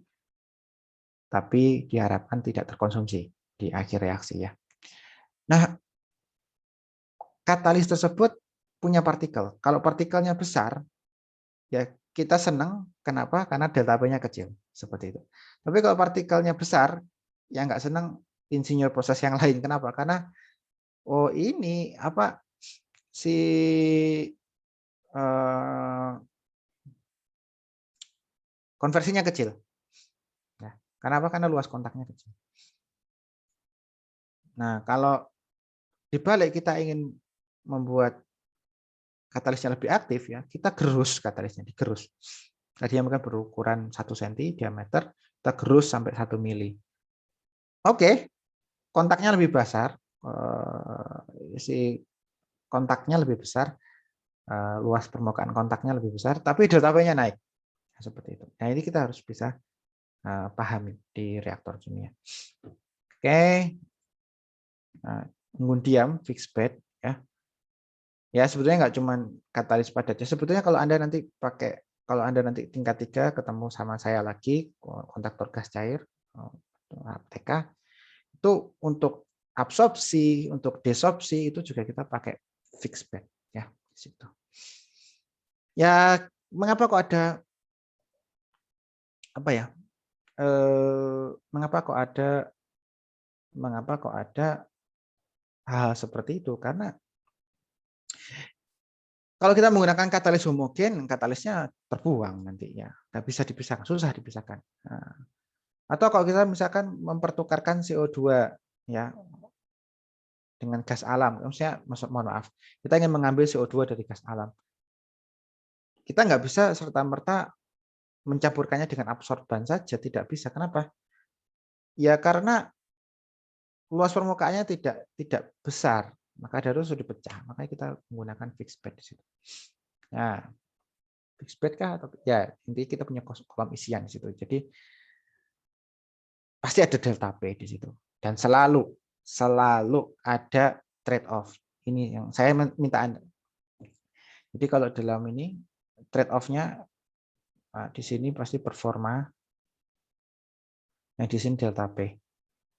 tapi diharapkan tidak terkonsumsi di akhir reaksi ya. Nah, katalis tersebut punya partikel. Kalau partikelnya besar, ya kita senang. Kenapa? Karena delta P-nya kecil. Seperti itu. Tapi kalau partikelnya besar, ya nggak senang insinyur proses yang lain. Kenapa? Karena ini apa si konversinya kecil. Nah, kenapa? Karena luas kontaknya kecil. Nah, kalau dibalik kita ingin membuat katalisnya lebih aktif ya, kita gerus katalisnya, digerus. Tadi yang mungkin berukuran 1 cm diameter, kita gerus sampai 1 mili. Oke, kontaknya lebih besar, si kontaknya lebih besar, luas permukaan kontaknya lebih besar, tapi delta P-nya naik. Nah, seperti itu. Nah, ini kita harus bisa pahami di reaktor kimia. Oke, diam fixed bed ya. Ya sebetulnya nggak cuma katalis padat ya. Sebetulnya kalau Anda nanti tingkat 3 ketemu sama saya lagi kontaktor gas cair TK itu untuk absorpsi, untuk desorpsi itu juga kita pakai fixed bed ya di situ. Ya, mengapa kok ada apa ya? Mengapa kok ada hal seperti itu? Karena kalau kita menggunakan katalis homogen, katalisnya terbuang nantinya, nggak bisa dipisahkan, susah dipisahkan. Nah, atau kalau kita misalkan mempertukarkan CO2 ya dengan gas alam, maksudnya mohon maaf, kita ingin mengambil CO2 dari gas alam, kita nggak bisa serta-merta mencampurkannya dengan absorban saja, tidak bisa. Kenapa? Ya karena luas permukaannya tidak besar, maka dari itu sudah dipecah. Makanya kita menggunakan fixed bed di situ. Nah, fixed bed kah atau ya intinya kita punya kolam isian di situ. Jadi pasti ada delta P di situ. Dan selalu ada trade off. Ini yang saya minta Anda. Jadi kalau dalam ini trade off-nya di sini pasti performa, yang di sini delta P.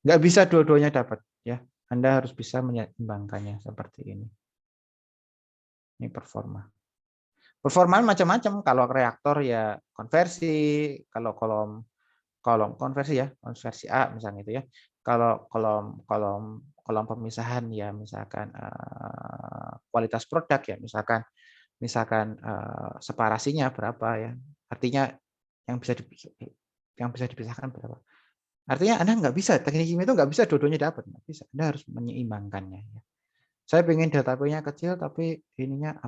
Nggak bisa dua-duanya dapat ya. Anda harus bisa menyeimbangkannya seperti ini. Ini performa. Performa macam-macam. Kalau reaktor ya konversi, kalau kolom konversi ya, konversi A misalnya itu ya. Kalau kolom pemisahan ya misalkan kualitas produk ya misalkan separasinya berapa ya. Artinya yang bisa dipisahkan berapa. Artinya Anda nggak bisa, teknik kimia itu nggak bisa dua-duanya dapat, nggak bisa. Anda harus menyeimbangkannya. Ya. Saya pengen delta P-nya kecil, tapi ininya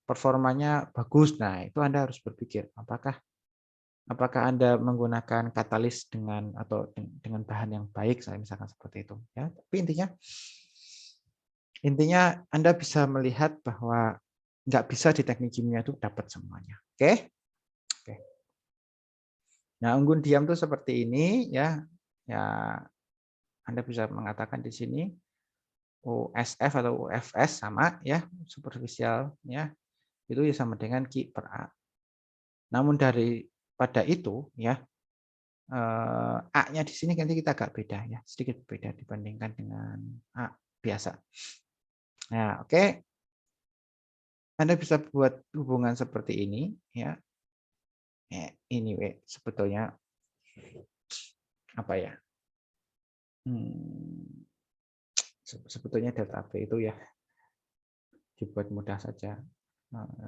performanya bagus. Nah, itu Anda harus berpikir, apakah Anda menggunakan katalis dengan bahan yang baik, saya misalkan seperti itu. Ya, tapi intinya Anda bisa melihat bahwa nggak bisa di teknik kimia itu dapat semuanya. Oke? Oke. Nah, unggun diam itu seperti ini ya. Ya, Anda bisa mengatakan di sini USF atau UFS sama ya, superficial ya. Itu ya sama dengan Q per A. Namun pada itu ya A-nya di sini nanti kita agak beda ya, sedikit beda dibandingkan dengan A biasa. Nah, oke. Anda bisa buat hubungan seperti ini ya. Ini sebetulnya apa ya? Sebetulnya delta P itu ya dibuat mudah saja.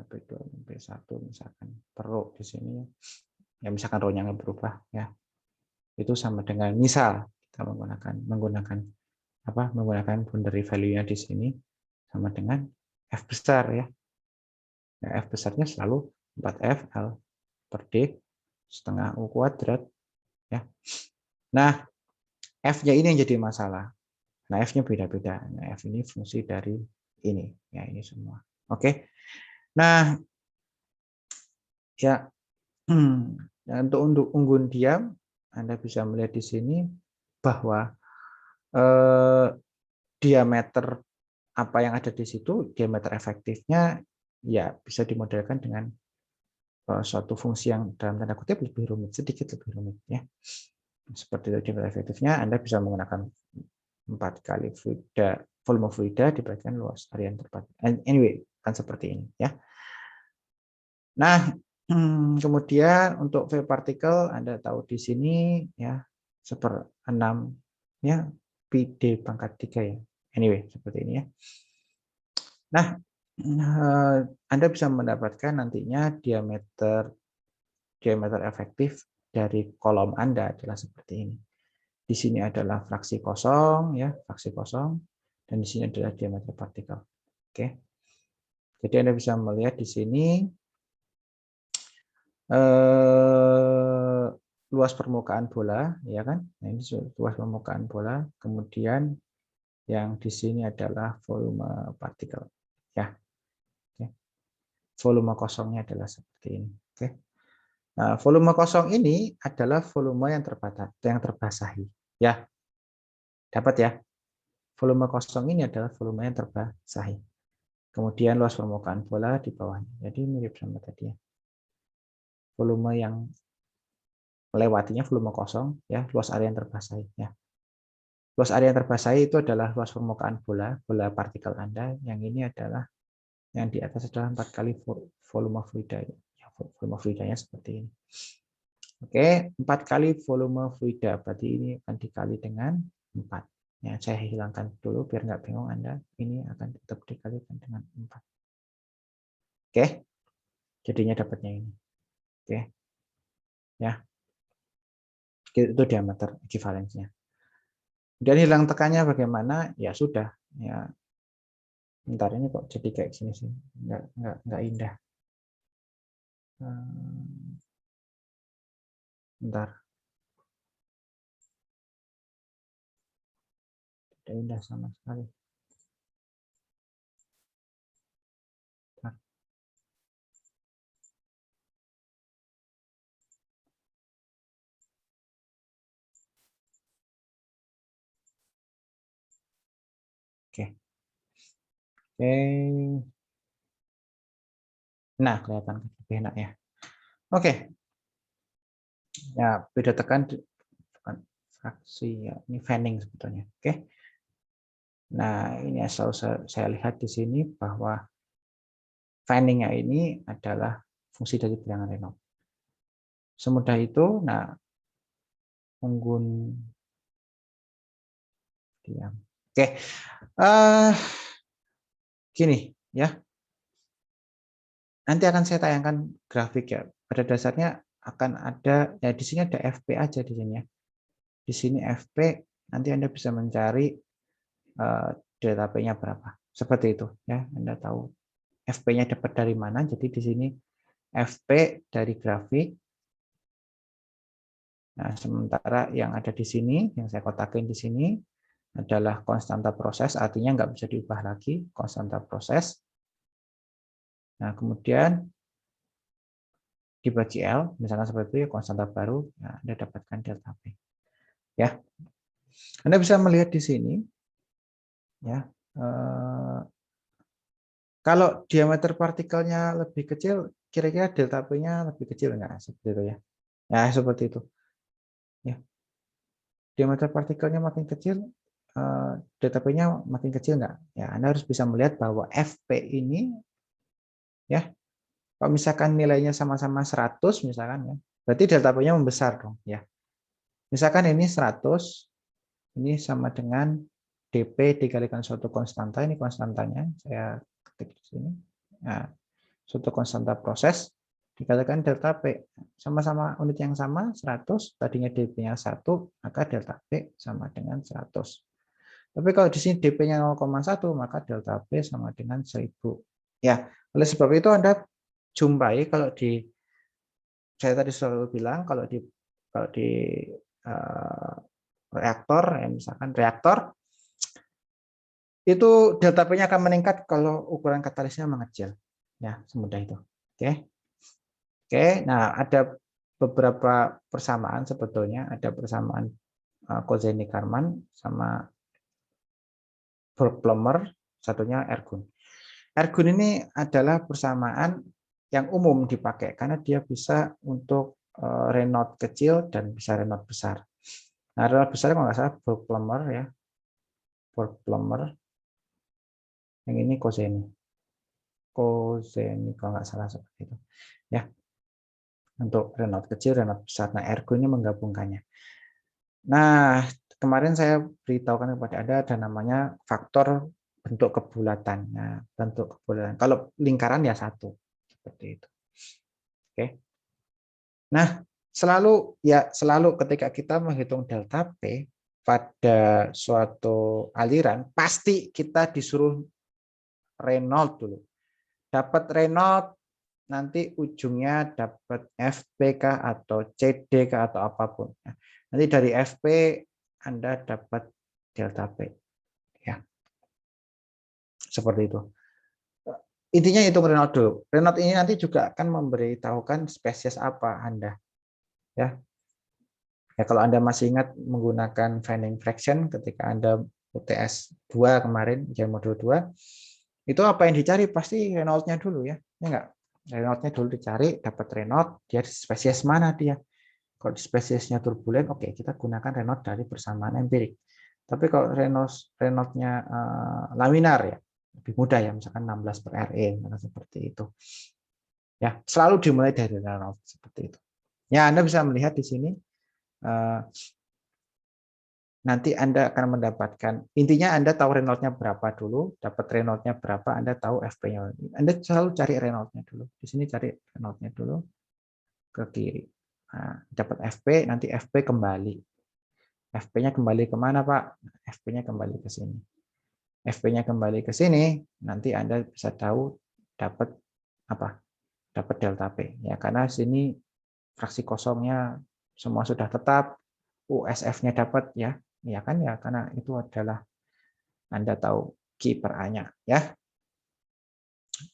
P2 P1 misalkan per rho di sini ya misalkan rho-nya nggak berubah ya. Itu sama dengan misal kita menggunakan boundary value-nya di sini sama dengan F besar ya. Nah, F besarnya selalu 4F L per D setengah U kuadrat ya. Nah, F-nya ini yang jadi masalah. Nah, F-nya beda-beda. Nah, F ini fungsi dari ini. Ya, ini semua. Oke. Nah, ya untuk unggun diam, Anda bisa melihat di sini bahwa diameter apa yang ada di situ, diameter efektifnya ya bisa dimodelkan dengan suatu fungsi yang dalam tanda kutip lebih rumit, sedikit lebih rumit ya. Seperti itu diameter efektifnya, Anda bisa menggunakan 4 kali volume fluida diberikan luas area yang terbatas. Anyway, kan seperti ini ya. Nah, kemudian untuk V partikel Anda tahu di sini ya 1/6 ya PD pangkat 3 ya. Anyway, seperti ini ya. Nah, Anda bisa mendapatkan nantinya diameter efektif dari kolom Anda adalah seperti ini. Di sini adalah fraksi kosong ya, fraksi kosong, dan di sini adalah diameter partikel. Oke. Jadi Anda bisa melihat di sini luas permukaan bola, ya kan? Nah, ini luas permukaan bola. Kemudian yang di sini adalah volume partikel, ya. Oke. Volume kosongnya adalah seperti ini. Oke. Nah, volume kosong ini adalah volume yang terbasahi, ya. Dapat ya? Volume kosong ini adalah volume yang terbasahi. Kemudian luas permukaan bola di bawahnya. Jadi mirip sama tadi ya. Volume yang melewatinya volume kosong ya, luas area yang terbasahi ya. Luas area yang terbasahi itu adalah luas permukaan bola partikel Anda. Yang ini adalah yang di atas adalah 4 kali volume fluida. Ya, volume fluidanya seperti ini. Oke, 4 kali volume fluida, berarti ini akan dikali dengan 4. Ya, saya hilangkan dulu biar nggak bingung Anda. Ini akan tetap dikalikan dengan 4. Oke, jadinya dapatnya ini. Oke, ya, itu diameter ekivalensinya. Dan hilang tekannya bagaimana? Ya sudah. Ya, bentar ini kok jadi kayak gini sih, nggak indah. Bentar, tidak indah sama sekali. Bentar. Oke, oke. Nah, kelihatan lebih enak ya. Oke, ya beda tekan bukan fraksi ya, ini fanning sebetulnya. Oke. Nah, ini asal saya lihat di sini bahwa fanning-nya ini adalah fungsi dari bilangan Reynolds. Semudah itu, nah, unggun diam. Oke, gini ya. Nanti akan saya tayangkan grafik ya. Pada dasarnya akan ada ya di sini ada FP aja di sini ya. Di sini FP nanti Anda bisa mencari delta P-nya berapa. Seperti itu ya. Anda tahu FP-nya dapat dari mana. Jadi di sini FP dari grafik. Nah, sementara yang ada di sini, yang saya kotakin di sini adalah konstanta proses, artinya nggak bisa diubah lagi, konstanta proses. Nah, kemudian dibagi L, misalkan seperti itu ya, konstanta baru, nah, Anda dapatkan delta P. Ya, Anda bisa melihat di sini, ya, kalau diameter partikelnya lebih kecil, kira-kira delta P-nya lebih kecil nggak? Seperti itu ya. Ya, seperti itu. Ya. Diameter partikelnya makin kecil, delta P-nya makin kecil nggak? Ya, Anda harus bisa melihat bahwa FP ini, ya, kalau misalkan nilainya sama-sama 100 misalkan ya, berarti delta P-nya membesar dong ya. Misalkan ini 100, ini sama dengan dP dikalikan suatu konstanta, ini konstantanya saya ketik di sini. Nah, suatu konstanta proses dikalikan delta P, sama-sama unit yang sama 100, tadinya dP-nya 1, maka delta P sama dengan 100. Tapi kalau di sini dP-nya 0,1, maka delta P sama dengan 1000. Ya, oleh sebab itu Anda jumpai kalau di saya tadi selalu bilang kalau di reaktor ya, misalkan reaktor itu delta P-nya akan meningkat kalau ukuran katalisnya mengecil. Ya, semudah itu. Oke. Oke, nah ada beberapa persamaan sebetulnya, ada persamaan Kozeny-Kármán sama Burke-Plummer, satunya Ergun. Ergun ini adalah persamaan yang umum dipakai karena dia bisa untuk Reynolds kecil dan bisa Reynolds besar. Nah, Reynolds besar kalau nggak salah Burke-Plummer ya, Burke-Plummer. Yang ini Kozeny kalau nggak salah seperti itu. Ya, untuk Reynolds kecil, Reynolds besar. Nah, Ergun ini menggabungkannya. Nah, kemarin saya beritahukan kepada Anda ada namanya faktor bentuk kebulatan. Nah, bentuk kebulatan. Kalau lingkaran ya satu, seperti itu. Oke. Nah, selalu ketika kita menghitung delta P pada suatu aliran, pasti kita disuruh Reynolds dulu. Dapat Reynolds, nanti ujungnya dapat FP atau CD atau apapun. Nanti dari FP Anda dapat delta P. Ya. Seperti itu. Intinya hitung Reynolds dulu. Reynolds ini nanti juga akan memberitahukan spesies apa Anda. Ya. Ya, kalau Anda masih ingat menggunakan Fanning fraction ketika Anda UTS 2 kemarin, ujian modul 2, itu apa yang dicari? Pasti Reynolds-nya dulu ya. Ya enggak? Reynolds-nya dulu dicari, dapat Reynolds, dia spesies mana dia? Kalau di spesiesnya turbulen, oke, kita gunakan Reynolds dari persamaan empirik. Tapi kalau Reynolds-nya laminar ya lebih mudah ya, misalkan 16 per RE seperti itu. Ya, selalu dimulai dari Reynolds seperti itu. Ya, Anda bisa melihat di sini nanti Anda akan mendapatkan, intinya Anda tahu Reynolds-nya berapa dulu, dapat Reynolds-nya berapa, Anda tahu FP-nya. Anda selalu cari Reynolds-nya dulu. Di sini cari Reynolds-nya dulu ke kiri. Nah, dapat FP, nanti FP kembali. FP-nya kembali kemana, Pak? FP-nya kembali ke sini. FP-nya kembali ke sini, nanti Anda bisa tahu dapat apa? Dapat delta P. Ya, karena sini fraksi kosongnya semua sudah tetap, USF-nya dapat ya. Ya kan ya, karena itu adalah Anda tahu Q per A-nya ya.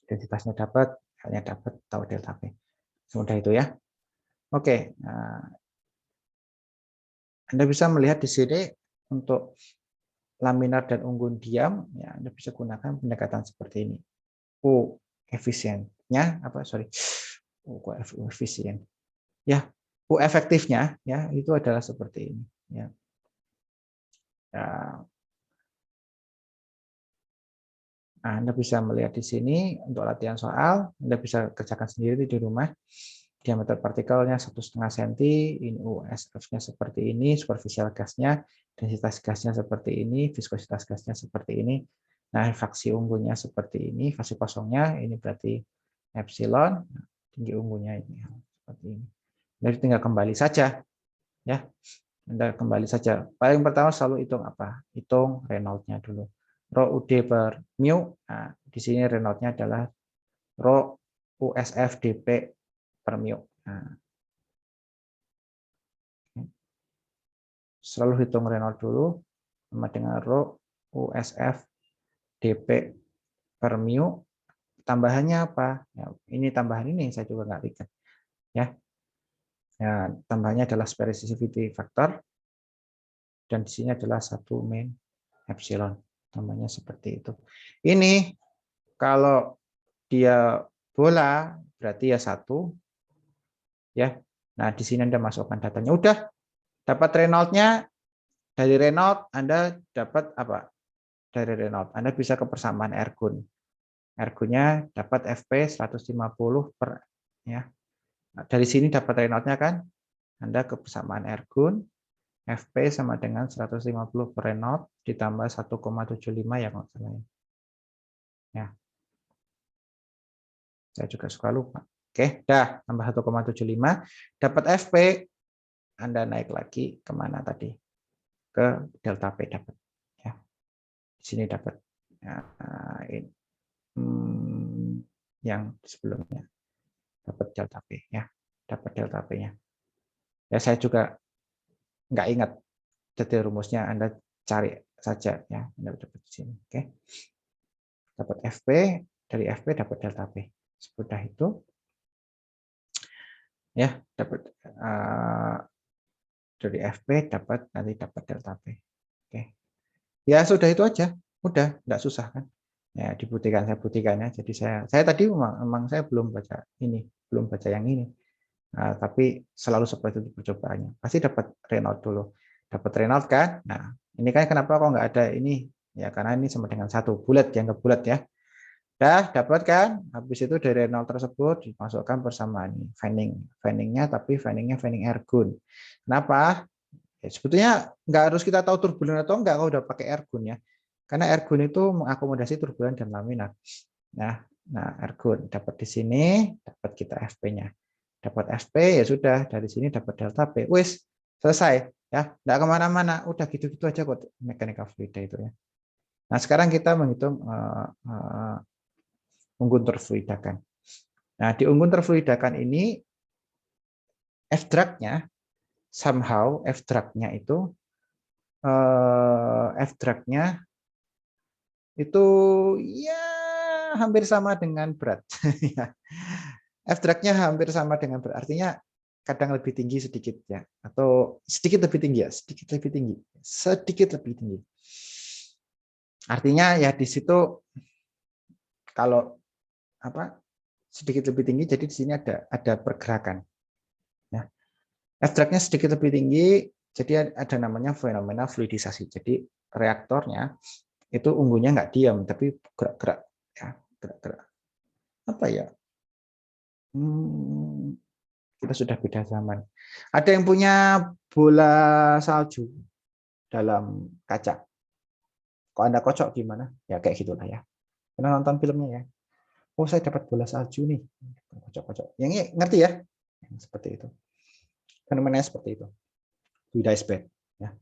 Identitasnya dapat, hanya dapat, tahu delta P. Semudah itu ya. Oke, nah, Anda bisa melihat di sini untuk laminar dan unggun diam, ya Anda bisa gunakan pendekatan seperti ini. U efisiennya apa? Sorry, U efisien. Ya, U efektifnya ya itu adalah seperti ini. Ya. Nah, Anda bisa melihat di sini untuk latihan soal, Anda bisa kerjakan sendiri di rumah. Diameter partikelnya 1,5 cm, ini USF-nya seperti ini, superficial gasnya, densitas gasnya seperti ini, viskositas gasnya seperti ini. Nah, fraksi unggunnya seperti ini, fraksi kosongnya ini berarti epsilon, tinggi unggunnya ini seperti ini. Jadi tinggal kembali saja, ya. Anda kembali saja. Paling pertama selalu hitung apa? Hitung Reynolds-nya dulu. Rho UD per mu. Nah, di sini Reynolds-nya adalah Rho USF dP per mu. Nah, selalu hitung Reynolds dulu sama dengan Rho USF dP per mu. Tambahannya apa? Ya, ini tambahan ini saya juga nggak lihat. Ya. Ya, tambahannya adalah specificity factor dan di sini adalah 1 min epsilon. Tambahnya seperti itu. Ini kalau dia bola berarti ya 1 ya. Nah, di sini Anda masukkan datanya. Udah dapat Reynolds-nya, dari Reynolds Anda dapat apa? Dari Reynolds Anda bisa ke persamaan ergun. Ergunnya dapat FP 150 per ya. Nah, dari sini dapat Reynolds-nya kan? Anda ke persamaan ergun, FP sama dengan 150 per Reynolds ditambah 1,75 ya kalau salah. Ya. Saya juga suka lupa. Oke, dah tambah 1,75 dapat FP, Anda naik lagi kemana tadi? Ke delta P dapat. Ya. Di sini dapat yang sebelumnya dapat delta P ya, dapat delta P-nya. Ya saya juga nggak ingat detail rumusnya, Anda cari saja ya, Anda dapat di sini. Oke, dapat FP, dari FP dapat delta P. Sesudah itu ya dapat dari FP dapat nanti dapat delta P. Oke, ya sudah itu aja, udah nggak susah kan? Ya dibuktikan, saya buktikan ya. Jadi saya tadi memang saya belum baca ini, belum baca yang ini. Nah, tapi selalu seperti itu percobaannya. Pasti dapat Reynolds dulu. Dapat Reynolds kan? Nah, ini kan kenapa kok nggak ada ini? Ya karena ini sama dengan 1 bulat, dianggap bulat ya. Dah dapat kan? Habis itu dari Reynolds tersebut dimasukkan persamaan ini. Fanningnya tapi fanningnya fanning ergun. Kenapa? Ya, sebetulnya nggak harus kita tahu turbulen atau enggak kalau udah pakai ergun ya. Karena ergun itu mengakomodasi turbulen dan laminar. Nah, ergun dapat di sini, dapat kita FP-nya. Dapat FP ya sudah, dari sini dapat delta P. Wis, selesai ya. Enggak kemana-mana, udah gitu-gitu aja kok mekanika fluida itu ya. Nah, sekarang kita menghitung unggun terfluidakan. Nah, di unggun terfluidakan ini F-drag-nya somehow F-drag-nya itu itu ya hampir sama dengan berat. F-drag-nya hampir sama dengan berat. Artinya kadang lebih tinggi sedikit ya, atau sedikit lebih tinggi ya, sedikit lebih tinggi. Artinya ya di situ kalau apa sedikit lebih tinggi, jadi di sini ada pergerakan. Ya. F-drag-nya sedikit lebih tinggi, jadi ada namanya fenomena fluidisasi. Jadi reaktornya itu unggunya nggak diam tapi gerak-gerak ya, gerak-gerak. Apa ya? Kita sudah beda zaman. Ada yang punya bola salju dalam kaca. Kalau Anda kocok gimana? Ya kayak gitulah ya. Pernah nonton filmnya ya? Oh, saya dapat bola salju nih. Kocok-kocok. Yang ini ngerti ya? Seperti itu. Fenomenanya seperti itu. Fluid ice bed. Ya.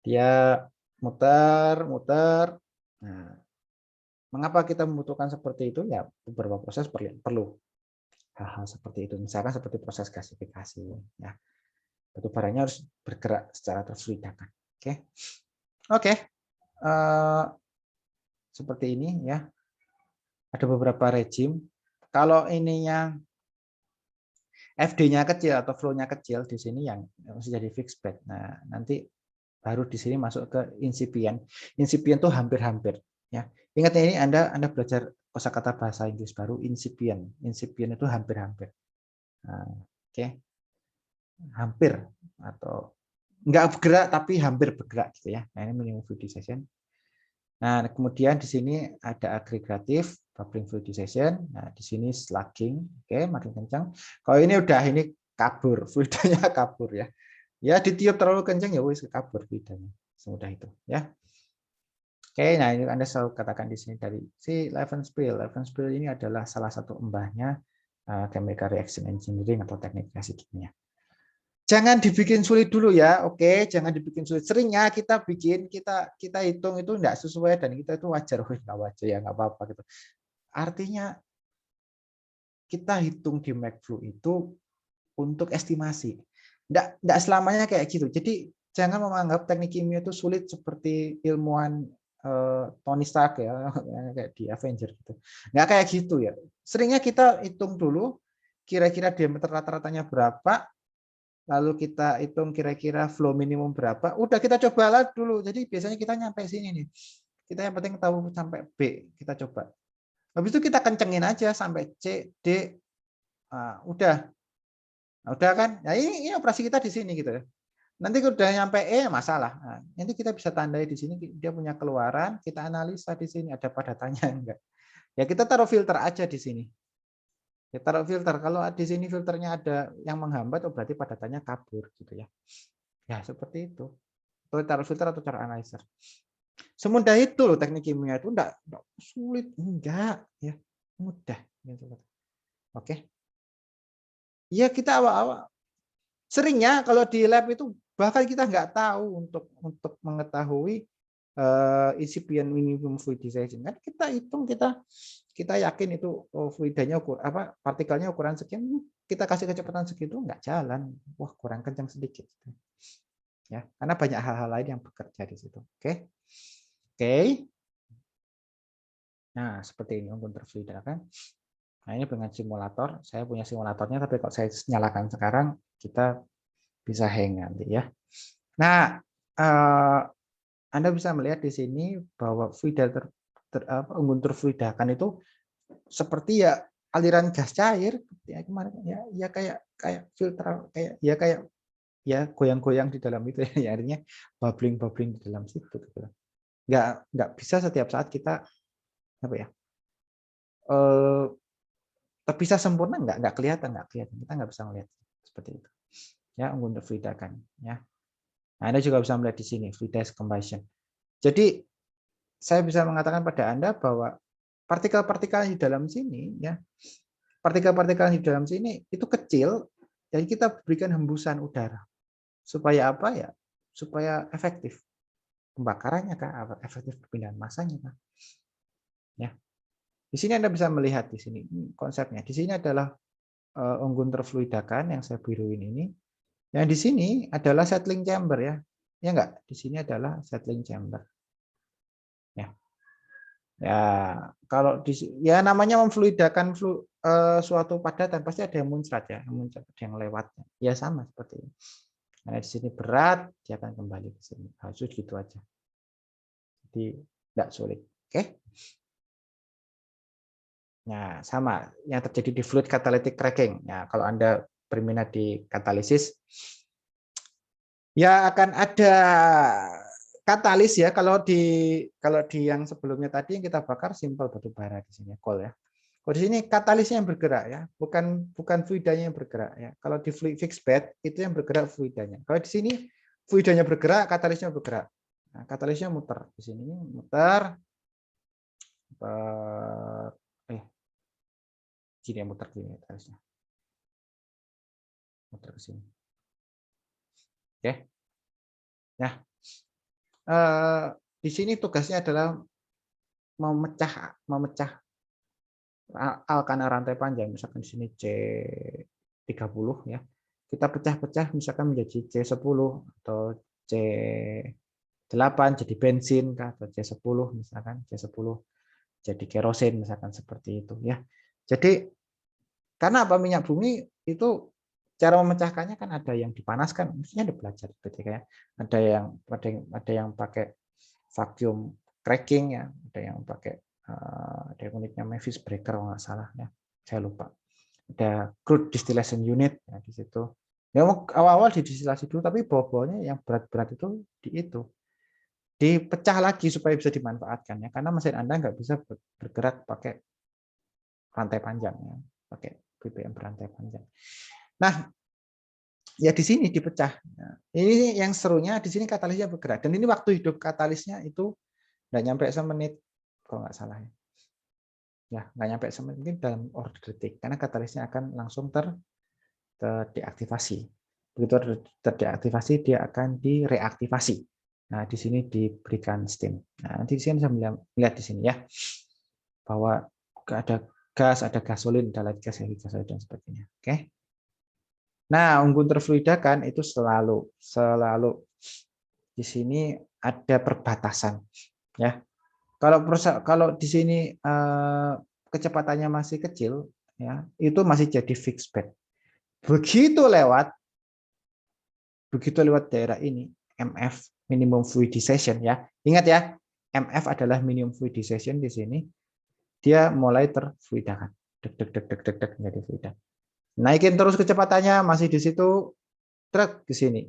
Dia muter. Nah, mengapa kita membutuhkan seperti itu? Ya, beberapa proses perlu hal-hal seperti itu. Misalkan seperti proses gasifikasi. Ya. Batu baranya harus bergerak secara terfluidakan. Oke. Seperti ini ya. Ada beberapa rejim. Kalau ininya FD-nya kecil atau flow-nya kecil di sini yang masih jadi fixed bed. Nah, nanti baru di sini masuk ke incipient. Incipient itu hampir-hampir ya. Ingat ini Anda belajar kosakata bahasa Inggris baru incipient. Incipient itu hampir-hampir. Nah, oke. Hampir atau enggak bergerak tapi hampir bergerak gitu ya. Nah, ini minimum fluidization. Nah, kemudian di sini ada agregatif, bubbling fluidization. Nah, di sini slugging, oke, makin kencang. Kalau ini udah ini kabur, fluidanya kabur ya. Ya, ditiup terlalu kencang ya wis kabur fluidanya. Semudah itu, ya. Oke, nah ini Anda selalu katakan di sini dari si Levenspiel. Levenspiel ini adalah salah satu embahnya chemical reaction engineering atau teknik reaksi kimia. Jangan dibikin sulit dulu ya, oke? Jangan dibikin sulit. Seringnya kita hitung itu enggak sesuai dan kita itu wajar, nggak wajar ya nggak apa-apa gitu. Artinya kita hitung di MaxFlow itu untuk estimasi, enggak selamanya kayak gitu. Jadi jangan menganggap teknik kimia itu sulit seperti ilmuwan Tony Stark ya, kayak di Avenger gitu. Nggak kayak gitu ya. Seringnya kita hitung dulu kira-kira diameter rata-ratanya berapa. Lalu kita hitung kira-kira flow minimum berapa. Udah kita coba lah dulu. Jadi biasanya kita nyampe sini nih. Kita yang penting tahu sampai B. Kita coba. Habis itu kita kencengin aja sampai C, D. Udah. Udah kan? Nah, ini operasi kita di sini gitu ya. Nanti udah nyampe E masalah. Nah, nanti kita bisa tandai di sini dia punya keluaran. Kita analisa di sini ada padatannya enggak. Ya kita taruh filter aja di sini. Ya, taruh filter. Kalau di sini filternya ada yang menghambat, oh berarti padatannya kabur gitu ya. Ya seperti itu. Atau taruh filter atau taruh analyzer. Semudah itu loh teknik kimia itu enggak sulit, enggak ya, mudah. Oke. Ya kita awal-awal seringnya kalau di lab itu bahkan kita nggak tahu untuk mengetahui incipient minimum fluidization. Kan kita hitung kita yakin itu fluidanya partikelnya ukuran sekian, kita kasih kecepatan segitu nggak jalan, wah kurang kencang sedikit ya, karena banyak hal-hal lain yang bekerja di situ. Oke. Nah seperti ini unggun terfluidakan. Nah ini dengan simulator, saya punya simulatornya, tapi kalau saya nyalakan sekarang kita bisa hang nanti ya. Nah Anda bisa melihat di sini bahwa unggun terfluidakan itu seperti ya aliran gas cair ya kemarin ya kayak filter kayak goyang-goyang di dalam itu ya, artinya bubbling di dalam situ gitu. Nggak bisa setiap saat kita terpisah sempurna, nggak kelihatan kita nggak bisa melihat seperti itu ya unggun terfluidakan ya. Nah, Anda juga bisa melihat di sini fluidized combustion. Jadi saya bisa mengatakan pada Anda bahwa partikel-partikel di dalam sini ya, partikel-partikel di dalam sini itu kecil, jadi kita berikan hembusan udara supaya apa ya? Supaya efektif pembakarannya kah, efektif perpindahan massanya kah? Ya. Di sini Anda bisa melihat di sini konsepnya. Di sini adalah unggun terfluidakan yang saya biruin ini. Yang di sini adalah settling chamber ya. Ya enggak? Di sini adalah settling chamber. Ya. Ya, kalau ya namanya memfluidakan suatu padatan pasti ada yang muncrat ya, ada yang lewat. Ya sama seperti ini. Nah, di sini berat, dia akan kembali ke sini. Harus gitu aja. Jadi enggak sulit. Oke? Nah, sama yang terjadi di fluid catalytic cracking. Ya, kalau Anda berminat di katalisis, ya akan ada katalis ya, kalau di yang sebelumnya tadi yang kita bakar simpel batu bara di sini coal ya. Kalau di sini katalisnya yang bergerak ya, bukan fluidanya yang bergerak ya. Kalau di fixed bed itu yang bergerak fluidanya. Kalau di sini fluidanya bergerak, katalisnya bergerak. Nah, katalisnya muter di sini, muter. Gini ya, muter gini katalisnya. Muter ke sini. Oke. Nah, di sini tugasnya adalah memecah alkana rantai panjang, misalkan di sini C30 ya. Kita pecah-pecah misalkan menjadi C10 atau C8 jadi bensin atau C10 misalkan C10 jadi kerosin misalkan seperti itu ya. Jadi karena apa, minyak bumi itu cara memecahkannya kan ada yang dipanaskan, mestinya ada belajar ketika ya. Ada yang pakai vacuum cracking ya, ada yang pakai ada unitnya Mavis breaker kalau nggak salah ya, saya lupa. Ada crude distillation unit ya, di situ. Ya awal-awal didistilasi dulu, tapi bawah-bawahnya yang berat-berat itu dipecah lagi supaya bisa dimanfaatkan ya, karena mesin Anda nggak bisa bergerak pakai rantai panjang ya, pakai BBM berantai panjang. Nah, ya di sini dipecah. Nah, ini yang serunya di sini katalisnya bergerak, dan ini waktu hidup katalisnya itu nggak nyampe semenit kalau nggak salah ya, nggak nyampe semenit, mungkin dalam order detik, karena katalisnya akan langsung terdeaktivasi. Begitu terdeaktivasi dia akan direaktivasi. Nah, di sini diberikan steam. Nah, nanti di sini saya melihat di sini ya, bahwa ada gas, ada gasolin, ada light gas, heavy gas, dan sebagainya. Oke. Nah, unggun terfluidakan itu selalu di sini ada perbatasan ya. Kalau di sini kecepatannya masih kecil ya, itu masih jadi fixed bed. Begitu lewat daerah ini, MF minimum fluidization ya. Ingat ya, MF adalah minimum fluidization di sini. Dia mulai terfluidakan. Dek menjadi fluida. Naikin terus kecepatannya, masih di situ, truk ke sini.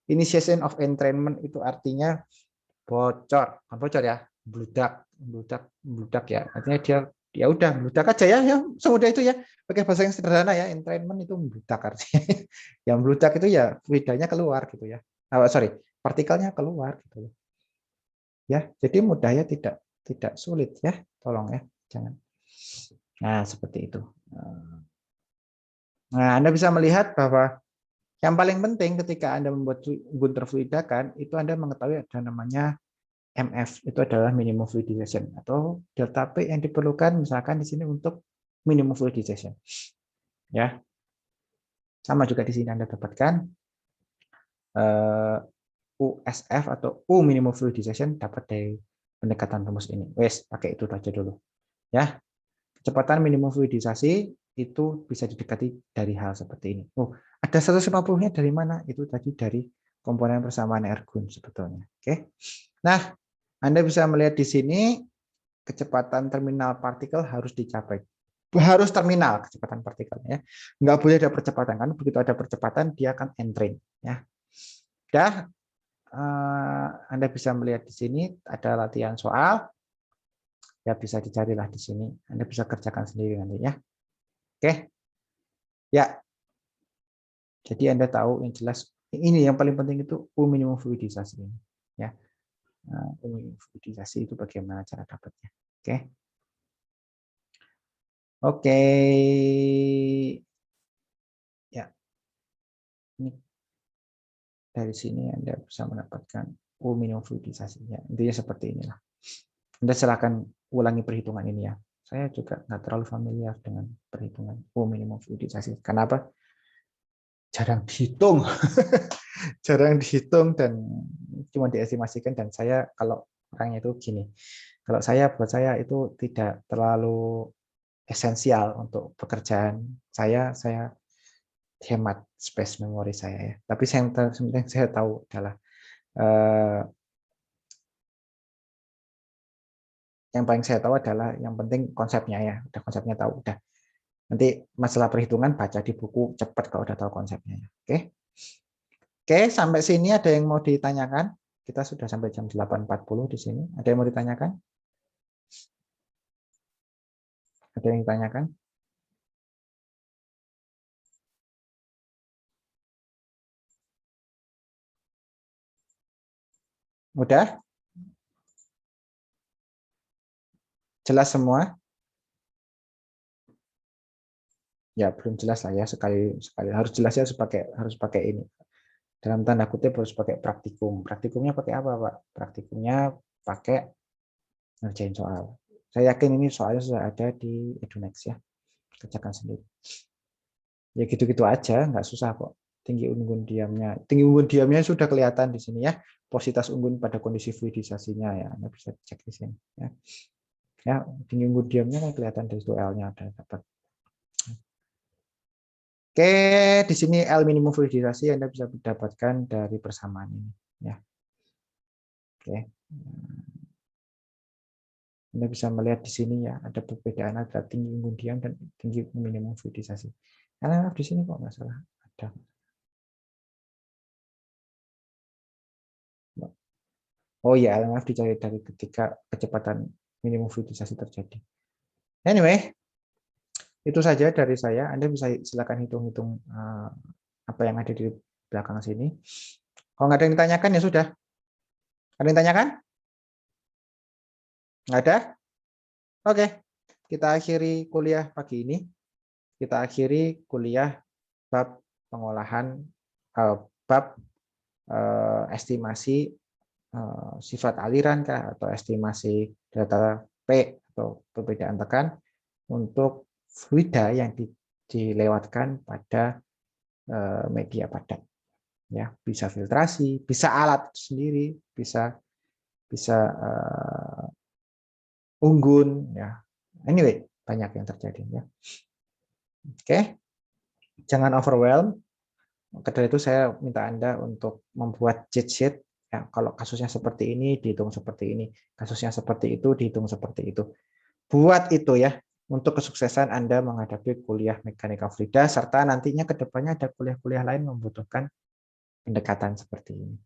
Initiation of entrainment itu artinya bocor, bukan bocor ya, bludak ya. Artinya dia ya udah bludak aja ya, semudah itu ya. Pakai bahasa yang sederhana ya, entrainment itu bludak artinya. Yang bludak itu ya fluidanya keluar gitu ya. Partikelnya keluar gitu ya. Jadi mudahnya tidak sulit ya, tolong ya, jangan. Nah, seperti itu. Nah, Anda bisa melihat bahwa yang paling penting ketika Anda membuat unggun terfluidakan, itu Anda mengetahui ada namanya MF, itu adalah minimum fluidization, atau delta P yang diperlukan misalkan di sini untuk minimum fluidization. Ya. Sama juga di sini Anda dapatkan USF atau U minimum fluidization dapat dari pendekatan rumus ini. Wes, pakai itu aja dulu. Ya. Kecepatan minimum fluidisasi itu bisa didekati dari hal seperti ini. Oh, ada 150-nya dari mana? Itu tadi dari komponen persamaan ergun sebetulnya. Oke. Nah, Anda bisa melihat di sini kecepatan terminal partikel harus dicapai. Harus terminal kecepatan partikelnya. Nggak boleh ada percepatan, kan begitu ada percepatan dia akan entrain. Ya. Dah, Anda bisa melihat di sini ada latihan soal. Ya bisa dicarilah di sini. Anda bisa kerjakan sendiri nanti ya. Oke. Ya. Jadi Anda tahu yang jelas ini yang paling penting itu U minimum fluidisasi ini. Ya. Nah, U minimum fluidisasi itu bagaimana cara dapatnya. Oke. Oke. Ya. Ini dari sini Anda bisa mendapatkan U minimum fluidisasinya. Intinya seperti inilah. Anda silakan ulangi perhitungan ini ya. Saya juga nggak terlalu familiar dengan perhitungan U minimum fluidisasi. Kenapa? Jarang dihitung. Jarang dihitung dan cuma diestimasikan, dan saya kalau orangnya itu gini. Kalau buat saya itu tidak terlalu esensial untuk pekerjaan saya hemat space memori saya ya. Tapi yang penting saya tahu adalah yang paling saya tahu adalah yang penting konsepnya ya. Udah konsepnya tahu, udah. Nanti masalah perhitungan baca di buku cepat kalau udah tahu konsepnya. Oke. Oke, sampai sini ada yang mau ditanyakan? Kita sudah sampai jam 8.40 di sini. Ada yang mau ditanyakan? Ada yang ditanyakan? Udah? Jelas semua? Ya, belum jelas lah ya, sekali harus jelas ya, harus pakai ini. Dalam tanda kutip harus pakai praktikum. Praktikumnya pakai apa, Pak? Praktikumnya pakai ngerjain soal. Saya yakin ini soalnya sudah ada di Edunext ya. Kerjakan sendiri. Ya gitu-gitu aja, nggak susah kok. Tinggi unggun diamnya sudah kelihatan di sini ya. Positas unggun pada kondisi fluidisasinya ya. Anda bisa cek di sini ya. Ya, tinggi unggun diamnya kan kelihatan dari situ L-nya ada dapat. Oke, di sini L minimum fluidisasi Anda bisa mendapatkan dari persamaan ini ya. Oke. Anda bisa melihat di sini ya, ada perbedaan antara tinggi unggun diam dan tinggi minimum fluidisasi. Karena di sini kok nggak salah ada. Oh ya, LMF dicari dari ketika kecepatan minimum fluidisasi terjadi. Anyway, itu saja dari saya. Anda bisa silakan hitung-hitung apa yang ada di belakang sini. Kalau nggak ada yang ditanyakan ya sudah. Ada yang ditanyakan? Nggak ada? Oke, kita akhiri kuliah pagi ini. Kita akhiri kuliah bab pengolahan, bab estimasi sifat aliran kah, atau estimasi data P atau perbedaan tekan untuk fluida yang dilewatkan pada media padat. Ya, bisa filtrasi, bisa alat sendiri, bisa unggun ya. Anyway, banyak yang terjadi ya. Oke. Jangan overwhelm. Karena itu saya minta Anda untuk membuat cheat sheet. Ya, kalau kasusnya seperti ini dihitung seperti ini, kasusnya seperti itu dihitung seperti itu. Buat itu ya untuk kesuksesan Anda menghadapi kuliah mekanika fluida, serta nantinya ke depannya ada kuliah-kuliah lain membutuhkan pendekatan seperti ini.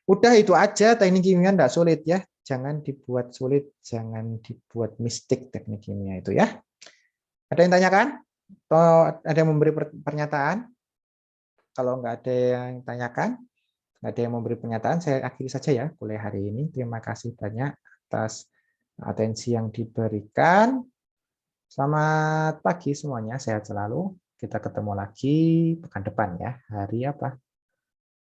Udah itu aja, teknik kimia enggak sulit ya. Jangan dibuat sulit, jangan dibuat mistik teknik kimia itu ya. Ada yang tanyakan? Atau ada yang memberi pernyataan? Kalau nggak ada yang tanyakan, nggak ada yang memberi pernyataan, saya akhiri saja ya kuliah hari ini. Terima kasih banyak atas atensi yang diberikan. Selamat pagi semuanya, sehat selalu. Kita ketemu lagi pekan depan ya. Hari apa?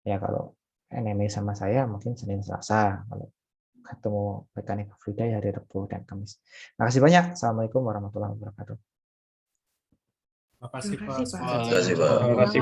Ya kalau NME sama saya mungkin Senin Selasa. Kalau ketemu mekanika fluida ya hari Rabu dan Kamis. Terima kasih banyak. Assalamualaikum warahmatullahi wabarakatuh. Terima kasih, Pak. Terima kasih, Pak.